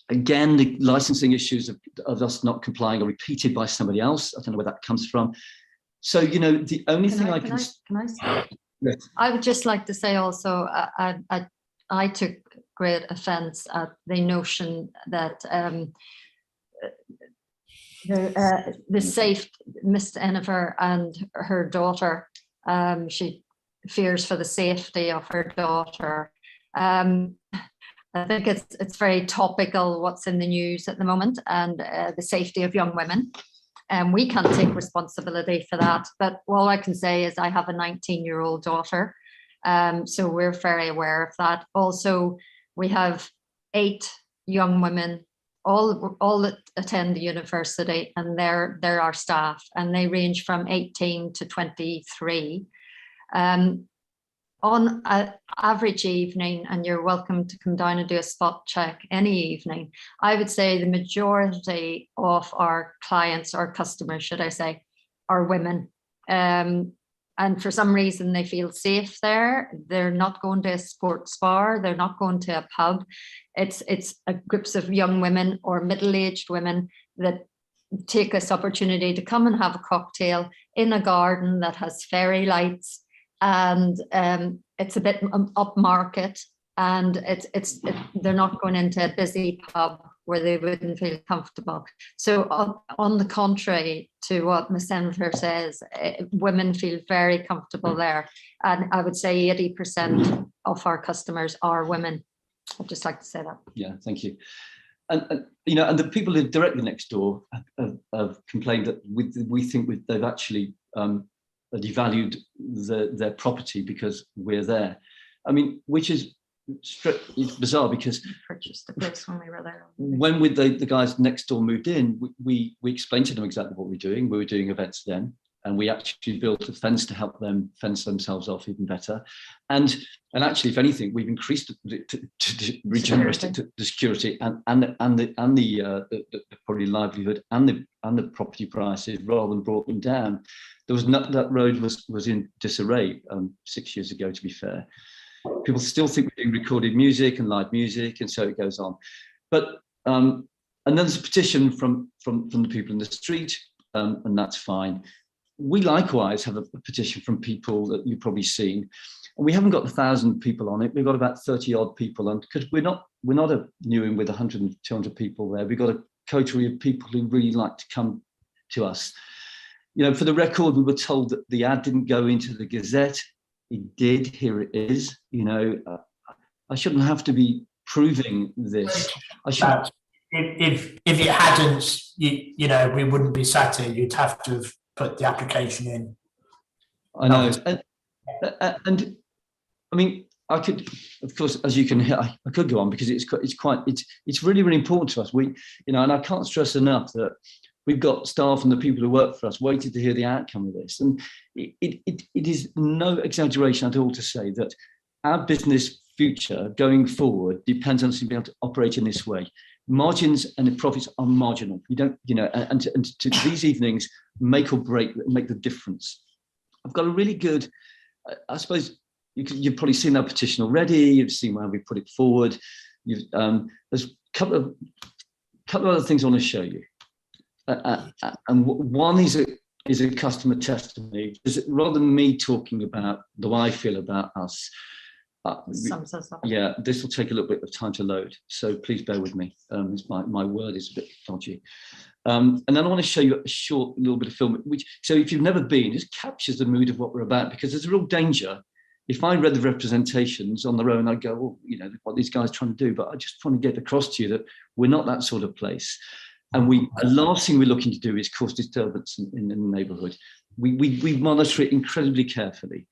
Speaker 2: Again, the licensing issues of us not complying are repeated by somebody else. I don't know where that comes from. So, you know, the only thing I can
Speaker 7: say?
Speaker 2: Yes.
Speaker 7: I would just like to say also, I took great offence at the notion that the safe Miss Eniver and her daughter, she fears for the safety of her daughter. I think it's very topical what's in the news at the moment and the safety of young women. And we can't take responsibility for that. But all I can say is I have a 19-year-old daughter. So we're very aware of that. Also, we have 8 young women, all that attend the university, and they're our staff, and they range from 18 to 23. On an average evening, and you're welcome to come down and do a spot check any evening, I would say the majority of our clients, or customers, should I say, are women. And for some reason they feel safe there. They're not going to a sports bar. They're not going to a pub. It's groups of young women or middle-aged women that take this opportunity to come and have a cocktail in a garden that has fairy lights. And it's a bit upmarket, and they're not going into a busy pub where they wouldn't feel comfortable. So on the contrary to what Ms. Eniver says, women feel very comfortable there. And I would say 80% of our customers are women. I'd just like to say that.
Speaker 2: Yeah, thank you. And you know, and the people who live directly next door have complained that we think they've actually devalued their property because we're there. I mean, which is it's bizarre because
Speaker 7: Purchased the place when we were there.
Speaker 2: when the guys next door moved in, we explained to them exactly what we were doing. We were doing events then, and we actually built a fence to help them fence themselves off even better. And actually, if anything, we've increased to regenerate the security and the probably livelihood and the property prices rather than brought them down. There was not, that road was in disarray 6 years ago, to be fair. People still think we're doing recorded music and live music, and so it goes on. But and then there's a petition from the people in the street, and that's fine. We likewise have a petition from people that you've probably seen, and we haven't got 1,000 people on it. We've got about 30 odd people, and because we're not a Newham with 100 and 200 people there. We've got a coterie of people who really like to come to us. You know, for the record, we were told that the ad didn't go into the Gazette. It did. Here it is. You know, I shouldn't have to be proving this. I should.
Speaker 1: If it hadn't, you know, we wouldn't be sat here. You'd have to have put the application in.
Speaker 2: I know, and I mean, I could, of course, as you can hear, I could go on because it's really, really important to us. We, you know, and I can't stress enough that we've got staff and the people who work for us waiting to hear the outcome of this. And it is no exaggeration at all to say that our business future going forward depends on us being able to operate in this way. Margins and the profits are marginal. You don't, you know, and to these evenings make or break, make the difference. I've got a really good, I suppose you've probably seen that petition already. You've seen how we put it forward. There's a couple of other things I want to show you. And one is a customer testimony. Rather than me talking about the way I feel about us, yeah, this will take a little bit of time to load, so please bear with me. My word is a bit dodgy. And then I want to show you a short little bit of film, which, so if you've never been, just captures the mood of what we're about, because there's a real danger. If I read the representations on their own, I'd go, well, you know, what these guys are trying to do, but I just want to get across to you that we're not that sort of place. And the last thing we're looking to do is cause disturbance in the neighbourhood. We monitor it incredibly carefully.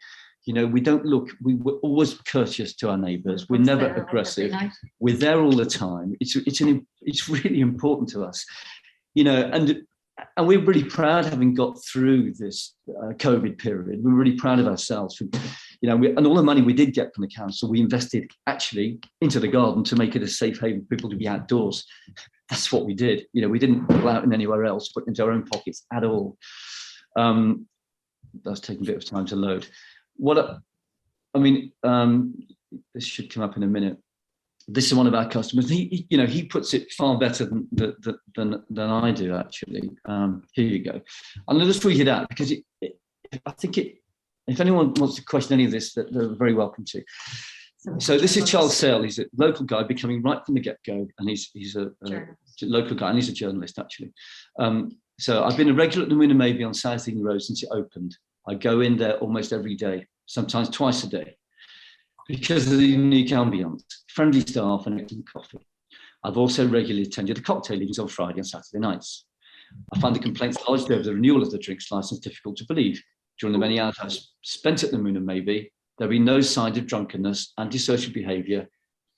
Speaker 2: You know, we're always courteous to our neighbours. We're never aggressive. We're there all the time. It's really important to us. You know, and we're really proud, having got through this COVID period. We're really proud of ourselves. You know, and all the money we did get from the council, we invested actually into the garden to make it a safe haven for people to be outdoors. That's what we did. You know, we didn't pull out in anywhere else, put into our own pockets at all. That's taking a bit of time to load. This should come up in a minute. This is one of our customers. He puts it far better than I do, actually. Here you go. I'm going to just read it out because I think if anyone wants to question any of this, they're very welcome to. So this is Charles Sale. He's a local guy, becoming right from the get-go, and he's a local guy, and he's a journalist, actually. So I've been a regular at the Moon and Maybe on South Ealing Road since it opened. I go in there almost every day, sometimes twice a day, because of the unique ambience, friendly staff, and excellent coffee. I've also regularly attended the cocktail evenings on Friday and Saturday nights. I find the complaints lodged over the renewal of the drinks license difficult to believe. During the many hours I've spent at the Moon and Maybe, there'll be no signs of drunkenness, antisocial behaviour,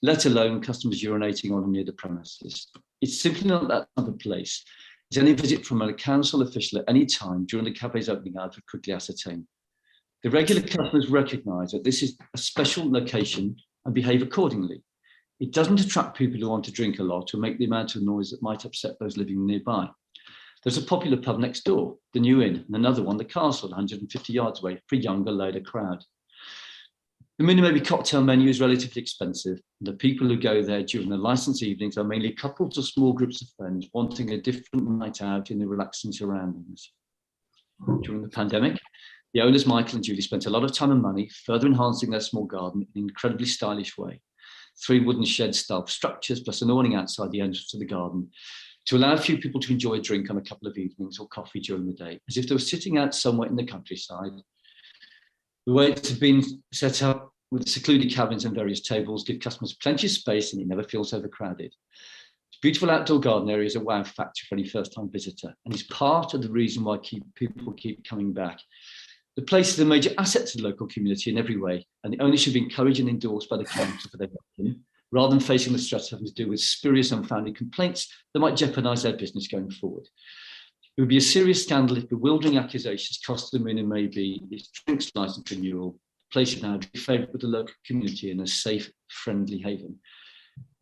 Speaker 2: let alone customers urinating on or near the premises. It's simply not that type of place. As any visit from a council official at any time during the cafe's opening hours would quickly ascertain. The regular customers recognise that this is a special location and behave accordingly. It doesn't attract people who want to drink a lot or make the amount of noise that might upset those living nearby. There's a popular pub next door, the New Inn, and another one, the Castle, 150 yards away, for a younger, later crowd. The Moon and Maybe cocktail menu is relatively expensive, and the people who go there during the licence evenings are mainly couples or small groups of friends wanting a different night out in the relaxing surroundings. During the pandemic, the owners, Michael and Julie, spent a lot of time and money further enhancing their small garden in an incredibly stylish way. 3 wooden shed-style structures plus an awning outside the entrance to the garden to allow a few people to enjoy a drink on a couple of evenings or coffee during the day, as if they were sitting out somewhere in the countryside. The waits have been set up with secluded cabins and various tables, give customers plenty of space and it never feels overcrowded. This beautiful outdoor garden area is a wow factor for any first-time visitor, and is part of the reason why people keep coming back. The place is a major asset to the local community in every way, and the owner should be encouraged and endorsed by the council for their opinion, rather than facing the stress of having to deal with spurious, unfounded complaints that might jeopardise their business going forward. It would be a serious scandal if bewildering accusations cost the Moon and Maybe its drinks licence renewal. The place should now be favoured with the local community in a safe, friendly haven.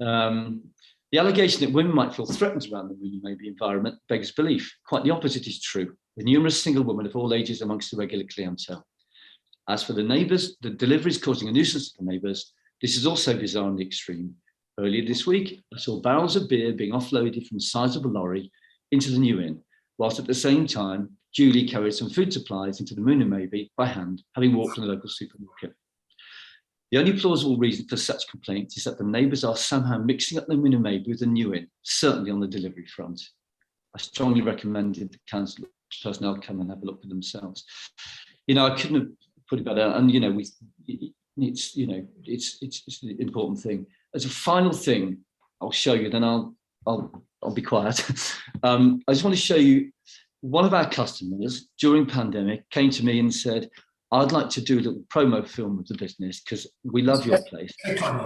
Speaker 2: The allegation that women might feel threatened around the Moon and Maybe environment begs belief. Quite the opposite is true, with numerous single women of all ages amongst the regular clientele. As for the neighbours, the deliveries causing a nuisance to the neighbours, this is also bizarre in the extreme. Earlier this week, I saw barrels of beer being offloaded from the sides of a lorry into the New Inn, whilst at the same time, Julie carried some food supplies into the Moon and Maybe by hand, having walked from the local supermarket. The only plausible reason for such complaints is that the neighbours are somehow mixing up the Moon and Maybe with the New Inn, certainly on the delivery front. I strongly recommended the council personnel come and have a look for themselves. You know, I couldn't have put it better, and you know, it's an important thing. As a final thing, I'll show you, then I'll be quiet. I just want to show you one of our customers during pandemic came to me and said, I'd like to do a little promo film of the business because we love your place.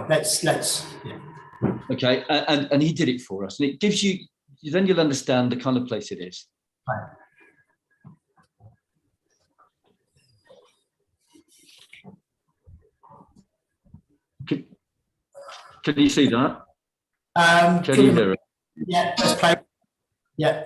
Speaker 1: Let's yeah.
Speaker 2: Okay, and he did it for us, and it gives you, then you'll understand the kind of place it is.
Speaker 1: Right.
Speaker 2: Can you see that? Can you hear it?
Speaker 1: Yeah, let's play. Yeah.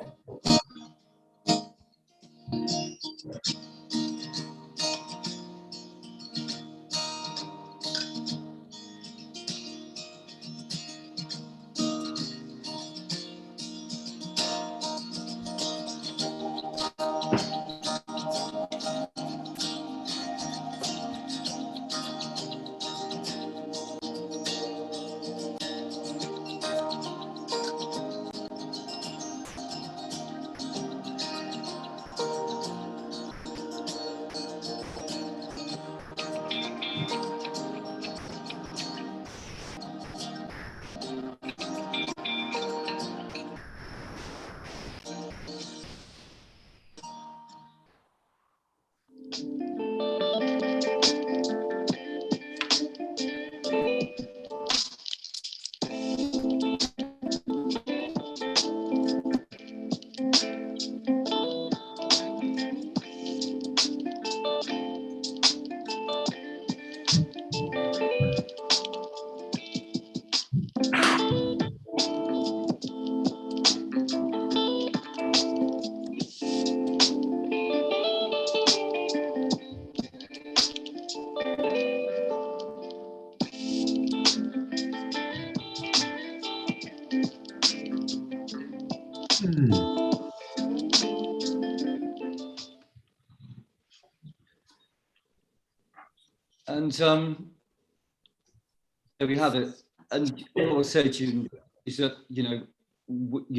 Speaker 2: And there we have it. And all I'll say to you is that, you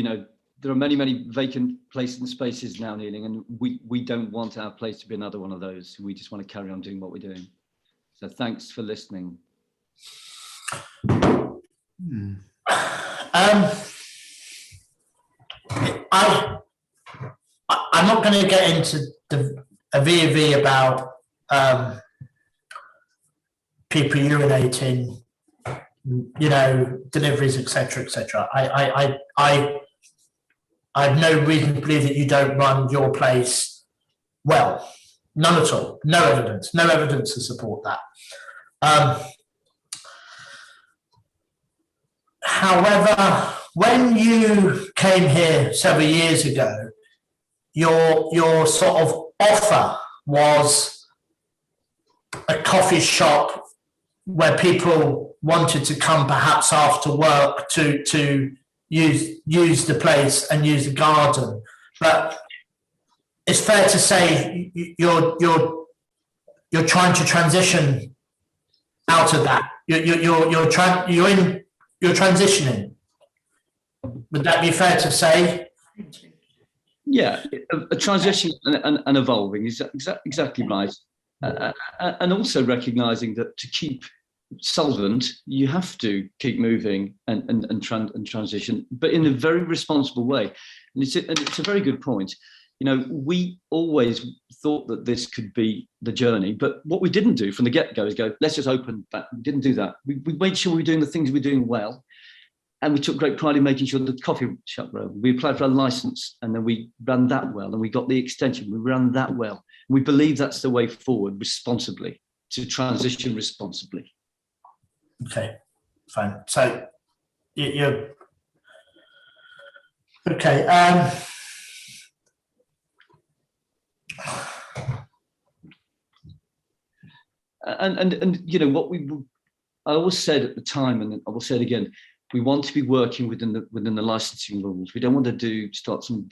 Speaker 2: know, there are many vacant places and spaces now, Neeling, and we don't want our place to be another one of those. We just want to carry on doing what we're doing. So thanks for listening.
Speaker 1: I'm not going to get into a V about people urinating, you know, deliveries, etc., etc. I have no reason to believe that you don't run your place well. None at all. No evidence to support that. However, when you came here several years ago, your sort of offer was a coffee shop where people wanted to come perhaps after work to use the place and use the garden. But it's fair to say you're trying to transition out of that. You're transitioning. Would that be fair to say?
Speaker 2: Yeah, a transition and evolving is exactly right. And also recognising that to keep solvent, you have to keep moving and transition, but in a very responsible way. And it's a very good point. You know, we always thought that this could be the journey, but what we didn't do from the get-go is go, let's just open that. We didn't do that. We made sure we were doing the things we were doing well. And we took great pride in making sure the coffee shop road, we applied for a license and then we ran that well, and we got the extension, we ran that well. We believe that's the way forward responsibly, to transition responsibly.
Speaker 1: Okay, fine. So you're okay.
Speaker 2: And you know what I always said at the time, and I will say it again, we want to be working within the licensing rules. We don't want to start some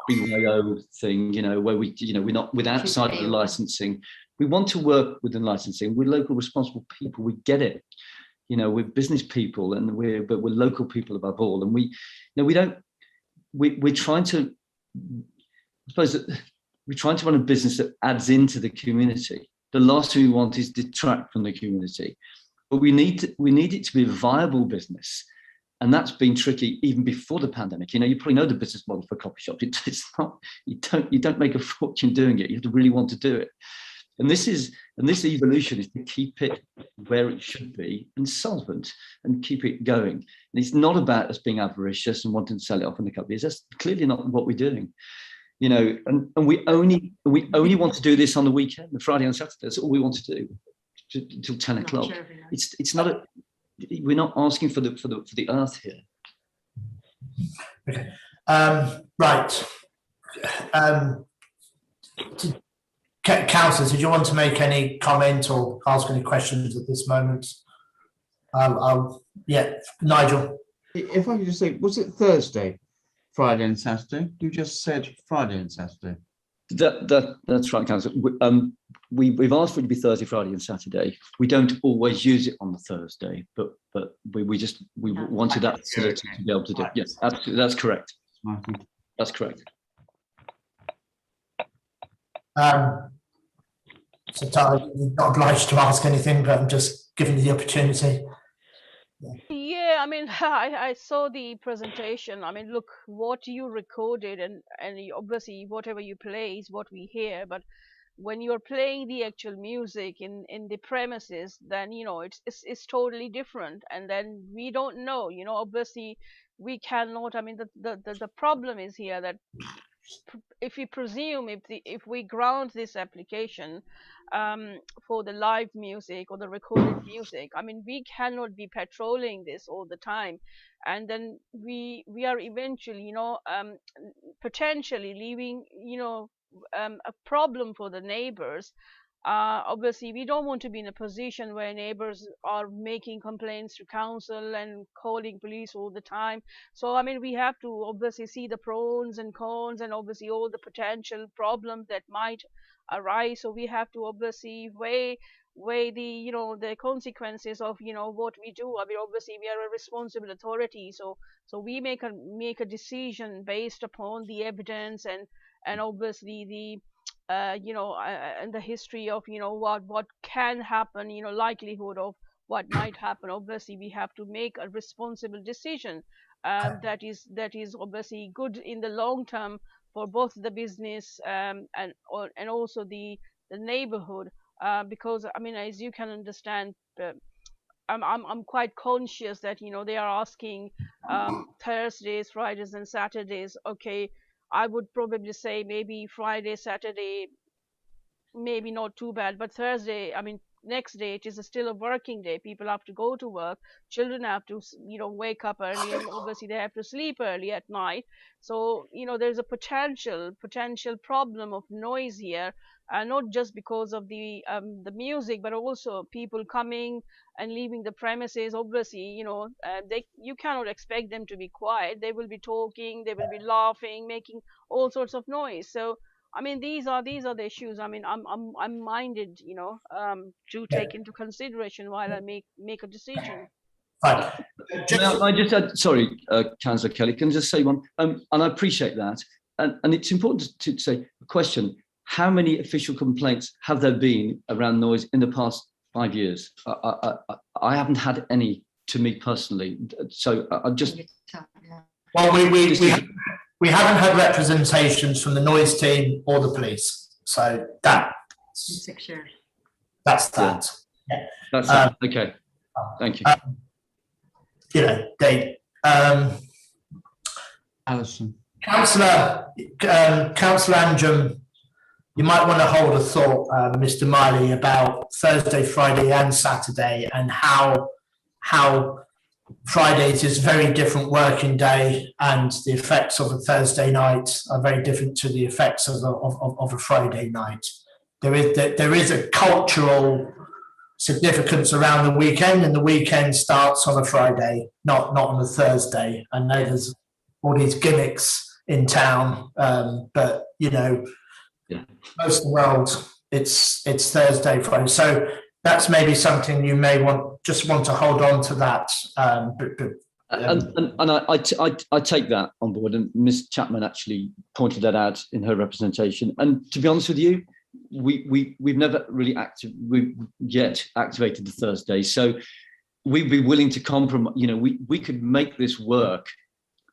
Speaker 2: BYO thing, you know, where we're not outside of the licensing. We want to work within licensing. We're local responsible people. We get it. You know, we're business people, and we're local people above all. And we're trying to, I suppose that we're trying to run a business that adds into the community. The last thing we want is detract from the community. But we need it to be a viable business. And that's been tricky even before the pandemic. You know, you probably know the business model for coffee shops. It's not, you don't make a fortune doing it. You have to really want to do it. And this evolution is to keep it where it should be and solvent and keep it going. And it's not about us being avaricious and wanting to sell it off in a couple of years. That's clearly not what we're doing. You know, and we only want to do this on the weekend, the Friday and Saturday. That's all we want to do until 10 o'clock. It's not we're not asking for the earth here.
Speaker 1: Okay. Right. Councillors, did you want to make any comment or ask any questions at this moment? Yeah, Nigel.
Speaker 11: If I could just say, was it Thursday, Friday and Saturday? You just said Friday and Saturday.
Speaker 2: That's right, Councillor. We've asked for it to be Thursday, Friday, and Saturday. We don't always use it on the Thursday, but we wanted that facility to be able to do. Yes, absolutely, that's correct. That's correct.
Speaker 1: So Tara, you're not obliged to ask anything, but I'm just giving you the opportunity.
Speaker 10: Yeah, I mean, I saw the presentation. I mean, look, what you recorded and obviously whatever you play is what we hear. But when you're playing the actual music in the premises, then, you know, it's totally different. And then we don't know, you know, obviously we cannot. I mean, the problem is here that if we presume, if we ground this application for the live music or the recorded music, I mean, we cannot be patrolling this all the time, and then we are eventually, you know, potentially leaving, you know, a problem for the neighbors. Obviously, we don't want to be in a position where neighbors are making complaints to council and calling police all the time. So, I mean, we have to obviously see the pros and cons and obviously all the potential problems that might arise. So we have to obviously weigh the, you know, the consequences of, you know, what we do. I mean, obviously we are a responsible authority, so we make a decision based upon the evidence and obviously the you know, and the history of, you know, what can happen, you know, likelihood of what might happen. Obviously we have to make a responsible decision that is obviously good in the long term for both the business and also the neighborhood, because I mean, as you can understand, I'm quite conscious that, you know, they are asking Thursdays, Fridays and Saturdays. Okay, I would probably say maybe Friday, Saturday, maybe not too bad, but Thursday, I mean, next day it is still a working day. People have to go to work, children have to, you know, wake up early, and obviously they have to sleep early at night. So, you know, there's a potential problem of noise here, not just because of the music, but also people coming and leaving the premises. Obviously, you know, you cannot expect them to be quiet. They will be talking, they will be laughing, making all sorts of noise. So I mean, these are the issues. I mean, I'm minded, you know, to take into consideration while I make a decision.
Speaker 1: Right.
Speaker 2: Now, I just had, sorry, Councillor Kelly, can I just say one? And I appreciate that. And it's important to say a question: how many official complaints have there been around noise in the past 5 years? I haven't had any, to me personally. So I just.
Speaker 1: Well, we haven't had representations from the noise team or the police. So that's
Speaker 7: 6 years.
Speaker 1: That's that. Yeah.
Speaker 2: That's that. Okay. Thank you.
Speaker 1: You know, they,
Speaker 11: Alison.
Speaker 1: Councillor Anjum, you might want to hold a thought, Mr. Miley, about Thursday, Friday and Saturday, and how Fridays is a very different working day, and the effects of a Thursday night are very different to the effects of a Friday night. There is a cultural significance around the weekend, and the weekend starts on a Friday, not on a Thursday. I know there's all these gimmicks in town, but you know, most of the world it's Thursday, Friday. So that's maybe something you may want to hold on to that.
Speaker 2: And I take that on board, and Ms. Chapman actually pointed that out in her representation. And to be honest with you, we've never really yet activated the Thursday, so we'd be willing to compromise. You know, we could make this work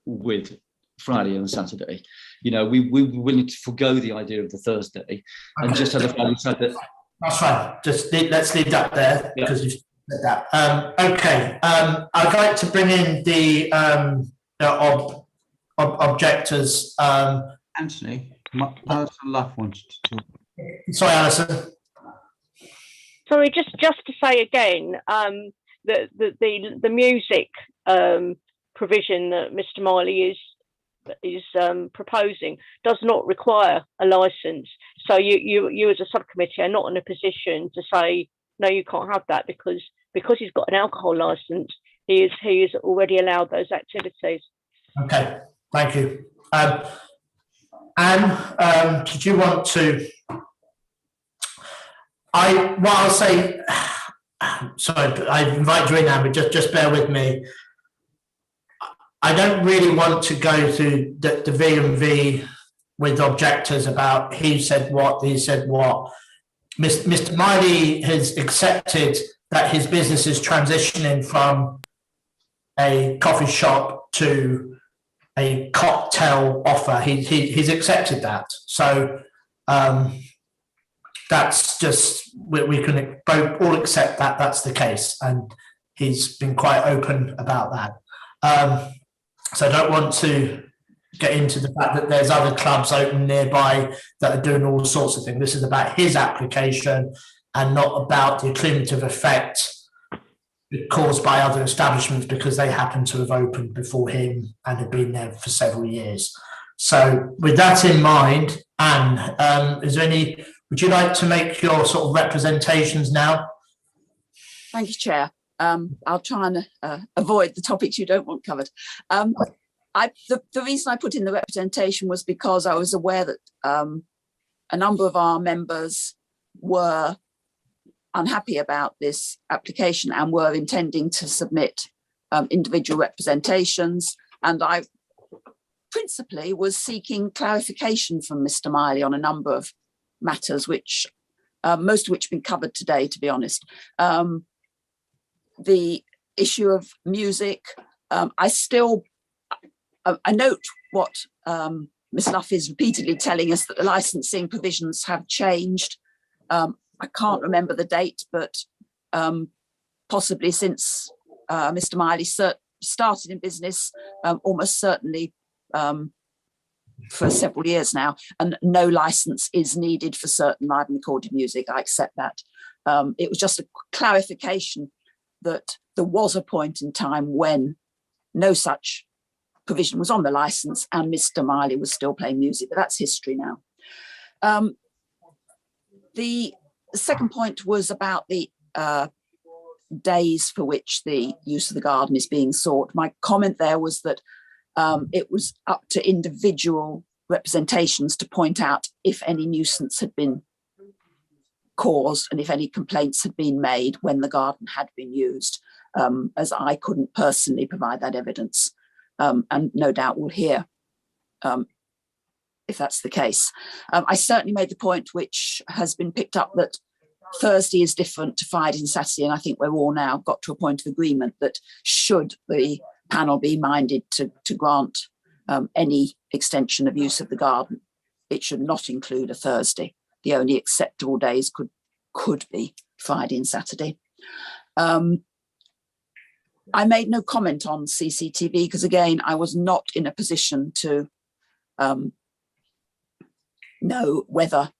Speaker 2: with Friday and Saturday. You know, we were willing to forgo the idea of the Thursday and just have a Friday and Saturday.
Speaker 1: That's fine. Let's leave that there because you've said that. Okay. I'd like to bring in the objectors.
Speaker 11: Anthony, Alison Luff wanted to talk.
Speaker 1: Sorry, Alison.
Speaker 9: Sorry, just to say again, the music provision that Mr. Miley is proposing does not require a license. So you as a subcommittee are not in a position to say no, you can't have that because he's got an alcohol license. He is already allowed those activities.
Speaker 1: Okay, thank you. Anne, did you want to? I'll say. Sorry, I invite you in now, but just bear with me. I don't really want to go through the V&V with objectors about he said what, he said what. Mr. Miley has accepted that his business is transitioning from a coffee shop to a cocktail offer. He's accepted that. So that's just, we can both all accept that that's the case. And he's been quite open about that. So I don't want to get into the fact that there's other clubs open nearby that are doing all sorts of things. This is about his application and not about the accumulative effect caused by other establishments because they happen to have opened before him and have been there for several years. So with that in mind, Anne, would you like to make your sort of representations now?
Speaker 5: Thank you, Chair. I'll try and avoid the topics you don't want covered. The reason I put in the representation was because I was aware that a number of our members were unhappy about this application and were intending to submit individual representations. And I principally was seeking clarification from Mr. Miley on a number of matters, which most of which have been covered today, to be honest. The issue of music, I note what Ms. Luff is repeatedly telling us, that the licensing provisions have changed. I can't remember the date, but possibly since Mr. Miley started in business, almost certainly for several years now, and no license is needed for certain live and recorded music. I accept that. It was just a clarification that there was a point in time when no such provision was on the license and Mr. Miley was still playing music, but that's history now. The second point was about the days for which the use of the garden is being sought. My comment there was that it was up to individual representations to point out if any nuisance had been caused and if any complaints had been made when the garden had been used, as I couldn't personally provide that evidence, and no doubt will hear if that's the case. I certainly made the point, which has been picked up, that Thursday is different to Friday and Saturday, and I think we're all now got to a point of agreement that should the panel be minded to grant any extension of use of the garden. It should not include a Thursday. The only acceptable days could be Friday and Saturday. I made no comment on CCTV because, again, I was not in a position to know whether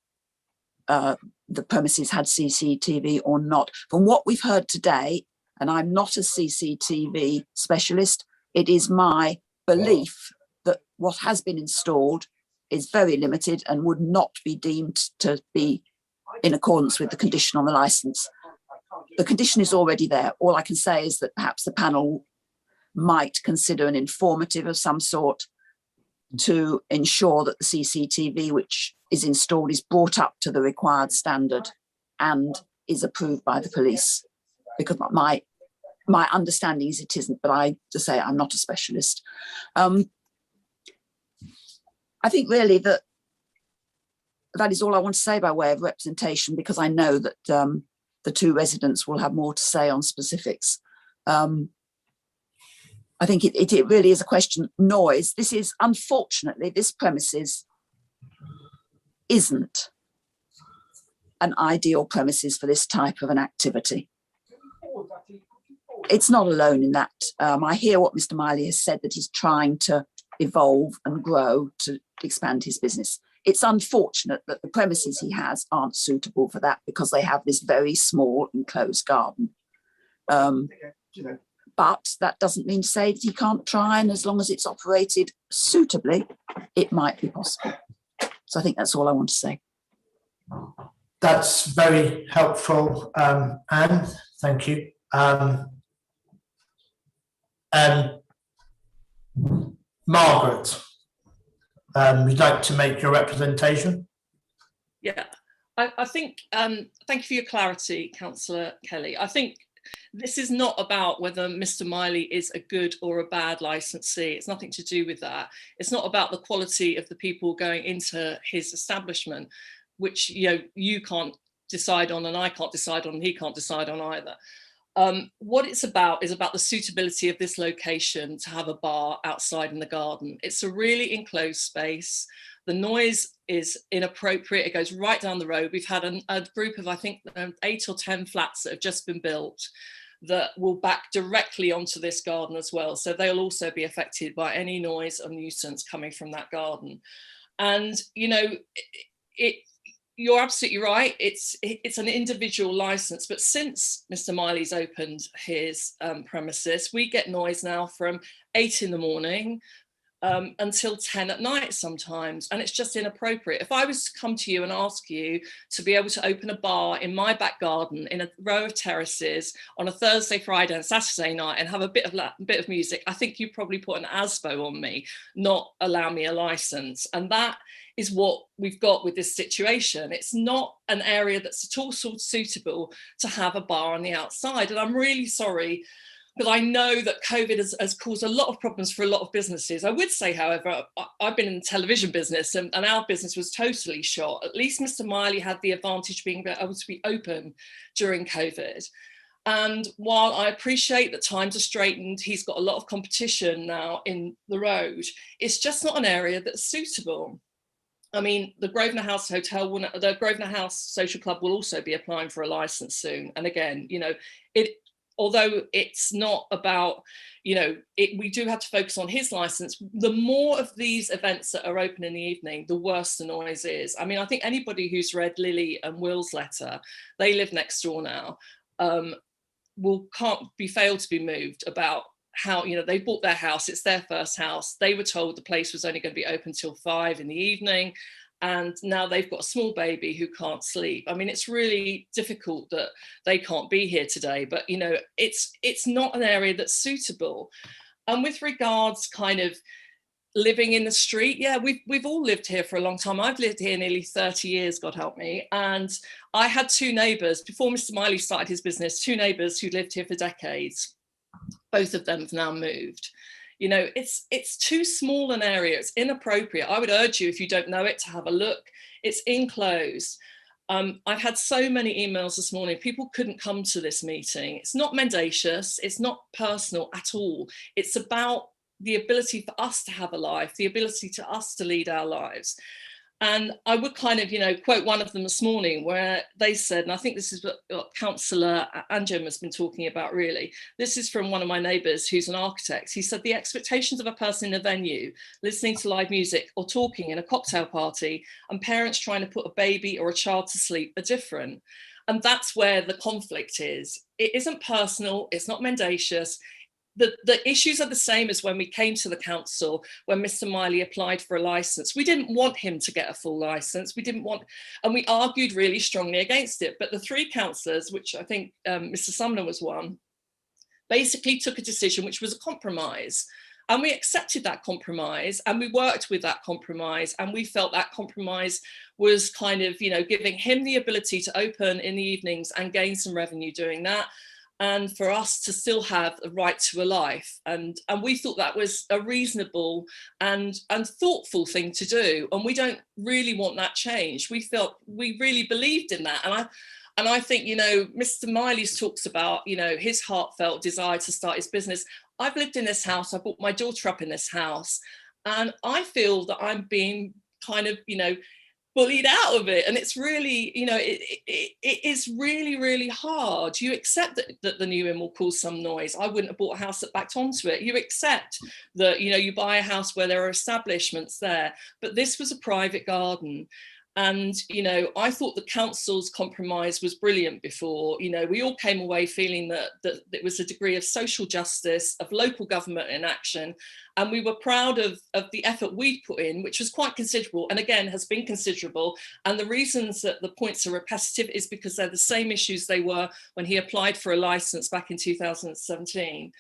Speaker 5: the premises had CCTV or not. From what we've heard today, and I'm not a CCTV specialist, it is my belief that what has been installed is very limited and would not be deemed to be in accordance with the condition on the licence. The condition is already there. All I can say is that perhaps the panel might consider an informative of some sort to ensure that the CCTV which is installed is brought up to the required standard and is approved by the police. Because my understanding is it isn't, but I just say I'm not a specialist. I think really that is all I want to say by way of representation, because I know that the two residents will have more to say on specifics. I think it really is a question of noise. This is, unfortunately, this premises isn't an ideal premises for this type of an activity. It's not alone in that. I hear what Mr. Miley has said, that he's trying to evolve and grow to expand his business. It's unfortunate that the premises he has aren't suitable for that because they have this very small enclosed garden. But that doesn't mean to say that he can't try, and as long as it's operated suitably, it might be possible. So I think that's all I want to say.
Speaker 1: That's very helpful, Anne. Thank you. Margaret, would you like to make your representation?
Speaker 3: Yeah, I think, thank you for your clarity, Councillor Kelly. I think this is not about whether Mr. Miley is a good or a bad licensee. It's nothing to do with that. It's not about the quality of the people going into his establishment, which you can't decide on and I can't decide on and he can't decide on either. What it's about is about the suitability of this location to have a bar outside in the garden. It's a really enclosed space. The noise is inappropriate. It goes right down the road. We've had a group of, I think, 8 or 10 flats that have just been built that will back directly onto this garden as well. So they'll also be affected by any noise or nuisance coming from that garden. And, you're absolutely right. It's an individual license, but since Mr. Miley's opened his premises, we get noise now from 8 in the morning until 10 at night sometimes, and it's just inappropriate. If I was to come to you and ask you to be able to open a bar in my back garden in a row of terraces on a Thursday, Friday and Saturday night and have a bit of music, I think you'd probably put an ASBO on me, not allow me a license. And that is what we've got with this situation. It's not an area that's at all suitable to have a bar on the outside. And I'm really sorry, but I know that COVID has caused a lot of problems for a lot of businesses. I would say, however, I've been in the television business and our business was totally shot. At least Mr. Miley had the advantage of being able to be open during COVID. And while I appreciate that times are straightened, he's got a lot of competition now in the road. It's just not an area that's suitable. I mean, the Grosvenor House Hotel, the Grosvenor House Social Club will also be applying for a license soon. And again, although it's not about, we do have to focus on his license. The more of these events that are open in the evening, the worse the noise is. I mean, I think anybody who's read Lily and Will's letter, they live next door now, can't be failed to be moved about how, they bought their house, it's their first house. They were told the place was only going to be open till 5 in the evening. And now they've got a small baby who can't sleep. I mean, it's really difficult that they can't be here today, but it's not an area that's suitable. And with regards kind of living in the street, yeah, we've all lived here for a long time. I've lived here nearly 30 years, God help me. And I had 2 neighbours before Mr. Miley started his business, 2 neighbours who lived here for decades. Both of them have now moved. It's too small an area. It's inappropriate. I would urge you, if you don't know it, to have a look. It's enclosed. I've had so many emails this morning. People couldn't come to this meeting. It's not mendacious. It's not personal at all. It's about the ability for us to have a life, the ability to us to lead our lives. And I would kind of, quote one of them this morning where they said, and I think this is what Councillor Anjem has been talking about really, this is from one of my neighbours who's an architect. He said the expectations of a person in a venue, listening to live music or talking in a cocktail party and parents trying to put a baby or a child to sleep are different. And that's where the conflict is. It isn't personal, it's not mendacious. The issues are the same as when we came to the council, when Mr. Miley applied for a licence. We didn't want him to get a full licence. And we argued really strongly against it. But the three councillors, which I think Mr. Sumner was one, basically took a decision which was a compromise. And we accepted that compromise and we worked with that compromise. And we felt that compromise was kind of, giving him the ability to open in the evenings and gain some revenue doing that. And for us to still have a right to a life. And we thought that was a reasonable and thoughtful thing to do. And we don't really want that change. We really believed in that. And I think, Mr. Miley's talks about, his heartfelt desire to start his business. I've lived in this house. I brought my daughter up in this house. And I feel that I'm being kind of, bullied out of it, and it's really, it is really, really hard. You accept that the new inn will cause some noise. I wouldn't have bought a house that backed onto it. You accept that, you buy a house where there are establishments there, but this was a private garden. And, I thought the council's compromise was brilliant before. We all came away feeling that it was a degree of social justice, of local government in action. And we were proud of the effort we'd put in, which was quite considerable, and again, has been considerable. And the reasons that the points are repetitive is because they're the same issues they were when he applied for a licence back in 2017.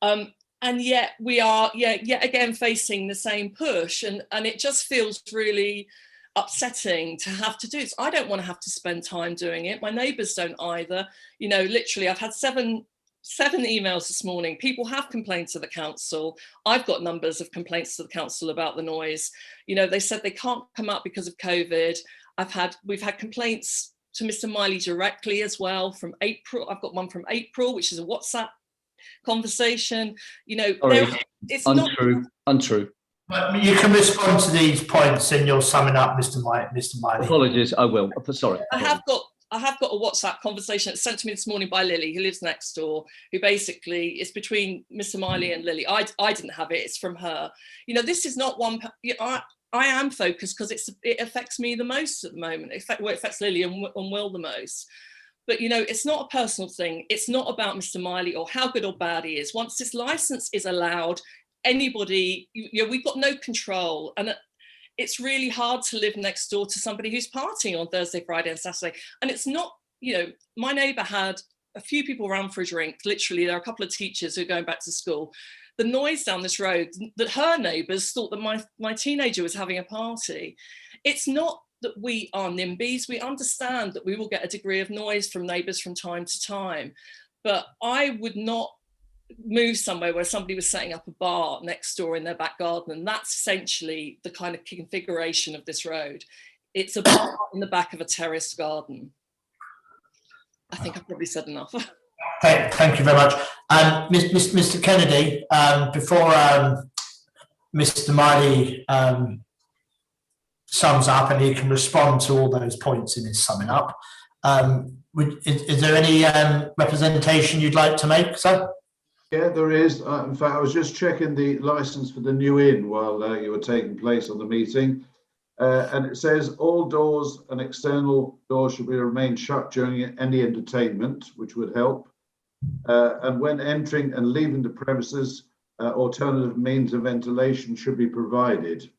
Speaker 3: And yet we are, yet again, facing the same push. And it just feels really upsetting to have to do this. I don't want to have to spend time doing it. My neighbours don't either. Literally, I've had seven emails this morning. People have complained to the council. I've got numbers of complaints to the council about the noise. They said they can't come up because of COVID. We've had complaints to Mr. Miley directly as well from April. I've got one from April, which is a WhatsApp conversation. It's
Speaker 2: untrue.
Speaker 1: But you can respond to these points in your summing up, Mr. Miley.
Speaker 2: Apologies, I will. Sorry.
Speaker 3: I have got a WhatsApp conversation that's sent to me this morning by Lily, who lives next door, who basically is between Mr. Miley and Lily. I didn't have it, it's from her. This is not one, I am focused because it affects me the most at the moment. It affects Lily and Will the most. But, it's not a personal thing. It's not about Mr. Miley or how good or bad he is. Once this licence is allowed, anybody, we've got no control. And it's really hard to live next door to somebody who's partying on Thursday, Friday and Saturday. And it's not, my neighbour had a few people around for a drink. Literally, there are a couple of teachers who are going back to school. The noise down this road, that her neighbours thought that my teenager was having a party. It's not that we are NIMBYs. We understand that we will get a degree of noise from neighbours from time to time. But I would not move somewhere where somebody was setting up a bar next door in their back garden, and that's essentially the kind of configuration of this road. It's a bar in the back of a terraced garden. I think I've probably said enough.
Speaker 1: Thank you very much. Mr. Kennedy, before Mr. Miley sums up, and he can respond to all those points in his summing up, is there any representation you'd like to make, sir?
Speaker 4: Yeah, there is. In fact, I was just checking the licence for the new inn while you were taking place on the meeting. And it says all doors and external doors should remain shut during any entertainment, which would help. And when entering and leaving the premises, alternative means of ventilation should be provided.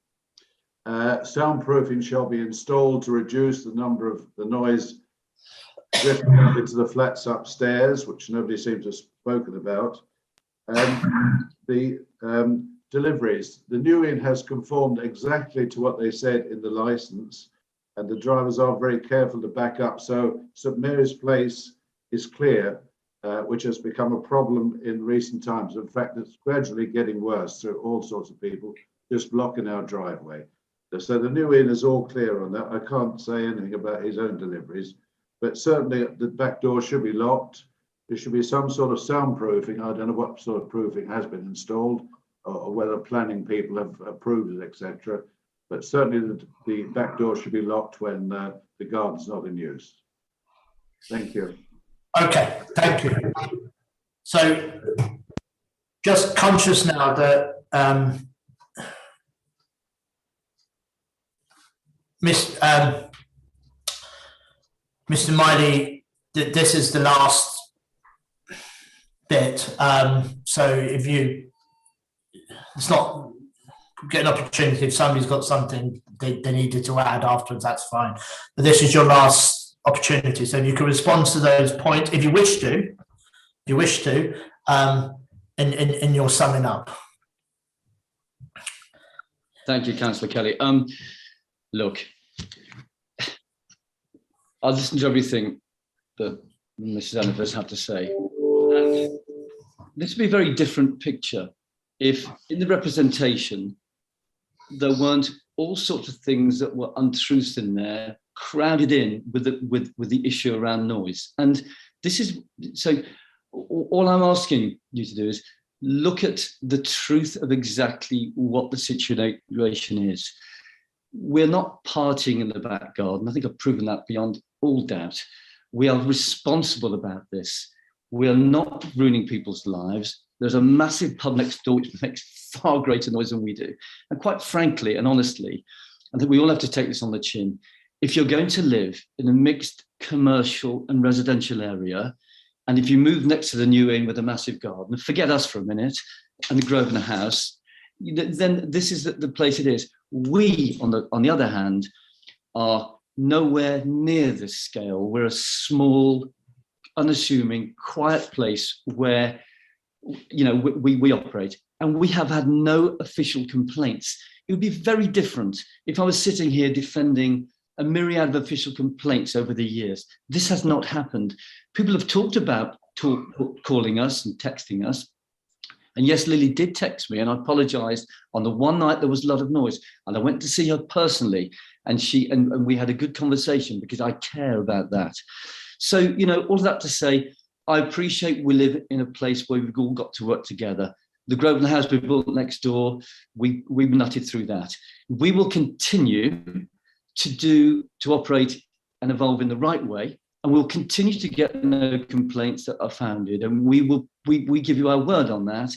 Speaker 4: Soundproofing shall be installed to reduce the number of the noise drifting up into the flats upstairs, which nobody seems to have spoken about. The deliveries. The new inn has conformed exactly to what they said in the licence, and the drivers are very careful to back up. So St Mary's Place is clear, which has become a problem in recent times. In fact, it's gradually getting worse through all sorts of people just blocking our driveway. So the new inn is all clear on that. I can't say anything about his own deliveries, but certainly the back door should be locked. There should be some sort of soundproofing. I don't know what sort of proofing has been installed, or whether planning people have approved it, etc. But certainly the back door should be locked when the garden's not in use. Thank you.
Speaker 1: Okay, thank you. So just conscious now that Mr. Miley, that this is the last bit. So if it's not get an opportunity, if somebody's got something they needed to add afterwards, that's fine. But this is your last opportunity. So if you can respond to those points, if you wish to, in your summing up.
Speaker 2: Thank you, Councillor Kelly. Look, I'll listen to everything that Mrs. Annivers had to say. And this would be a very different picture if in the representation there weren't all sorts of things that were untruths in there, crowded in with the issue around noise. And this is, so all I'm asking you to do is look at the truth of exactly what the situation is. We're not partying in the back garden. I think I've proven that beyond all doubt. We are responsible about this. We are not ruining people's lives. There's a massive pub next door which makes far greater noise than we do. And quite frankly and honestly, I think we all have to take this on the chin. If you're going to live in a mixed commercial and residential area, and if you move next to the New Inn with a massive garden, forget us for a minute, and the Grosvenor House, then this is the place it is. We, on the other hand, are nowhere near this scale. We're a small, unassuming, quiet place where, you know, we operate, and we have had no official complaints. It would be very different if I was sitting here defending a myriad of official complaints over the years. This has not happened. People have talked about calling us and texting us. And yes, Lily did text me, and I apologized on the one night there was a lot of noise, and I went to see her personally, and we had a good conversation because I care about that. So, you know, all of that to say, I appreciate we live in a place where we've all got to work together. The Grosvenor House we built next door, we nutted through that. We will continue to operate and evolve in the right way, and we'll continue to get no complaints that are founded, and we give you our word on that.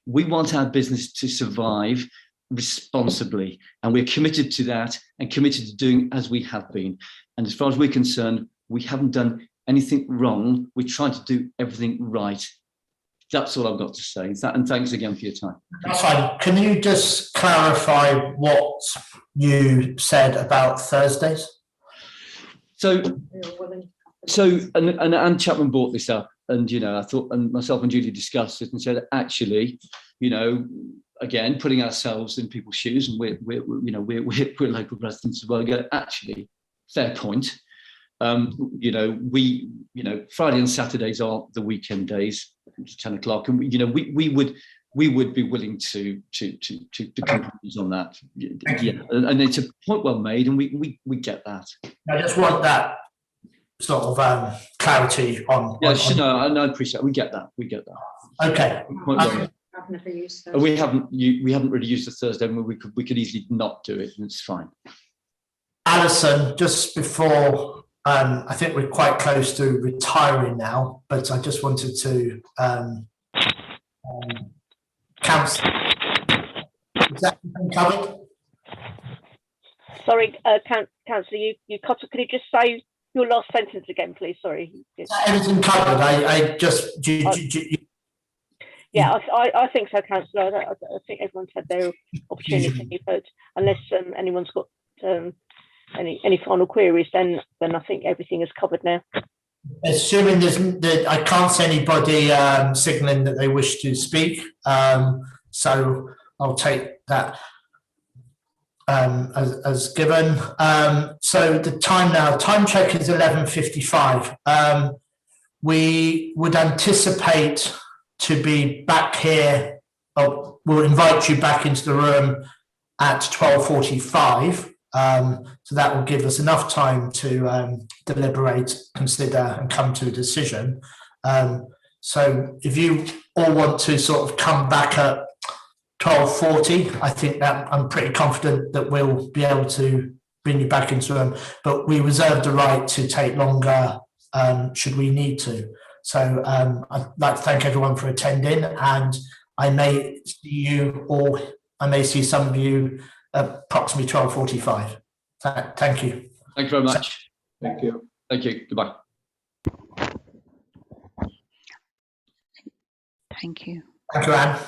Speaker 2: We want our business to survive responsibly, and we're committed to that and committed to doing as we have been. And as far as we're concerned, we haven't done anything wrong. We're trying to do everything right. That's all I've got to say. And thanks again for your time.
Speaker 1: That's fine. Can you just clarify what you said about Thursdays?
Speaker 2: So Anne Chapman brought this up, and, you know, I thought, and myself and Julie discussed it and said, actually, you know, again, putting ourselves in people's shoes, and we're local residents as well. Go, actually, fair point. You know, Friday and Saturdays are the weekend days, 10 o'clock, and we would be willing to compromise on that. Yeah, and it's a point well made, and we get that.
Speaker 1: I just want that sort of clarity on.
Speaker 2: Yeah, I appreciate it. We get that.
Speaker 1: Okay.
Speaker 7: I've never used those.
Speaker 2: We haven't really used the Thursday, and we could easily not do it, and it's fine.
Speaker 1: Alison, just before, I think we're quite close to retiring now, but I just wanted to Councillor, is that covered?
Speaker 9: Sorry, Councillor, you cut. Could you just say your last sentence again, please? Sorry.
Speaker 1: Everything covered. I just.
Speaker 9: Yeah, I think so, Councillor. I think everyone's had their opportunity, but unless anyone's got any final queries, then I think everything is covered now.
Speaker 1: Assuming I can't see anybody signalling that they wish to speak, so I'll take that as given. So the time now, time check is 11:55. We would anticipate to be back here, we'll invite you back into the room at 12:45. So that will give us enough time to deliberate, consider, and come to a decision. So if you all want to sort of come back at 12:40. I think that I'm pretty confident that we'll be able to bring you back into them, but we reserve the right to take longer should we need to. So I'd like to thank everyone for attending, and I may see you, or I may see some of you at approximately 12:45. Thank you.
Speaker 2: Thank you very much.
Speaker 4: Thank you.
Speaker 2: Thank you. Goodbye.
Speaker 12: Thank you.
Speaker 1: Thank you, Anne.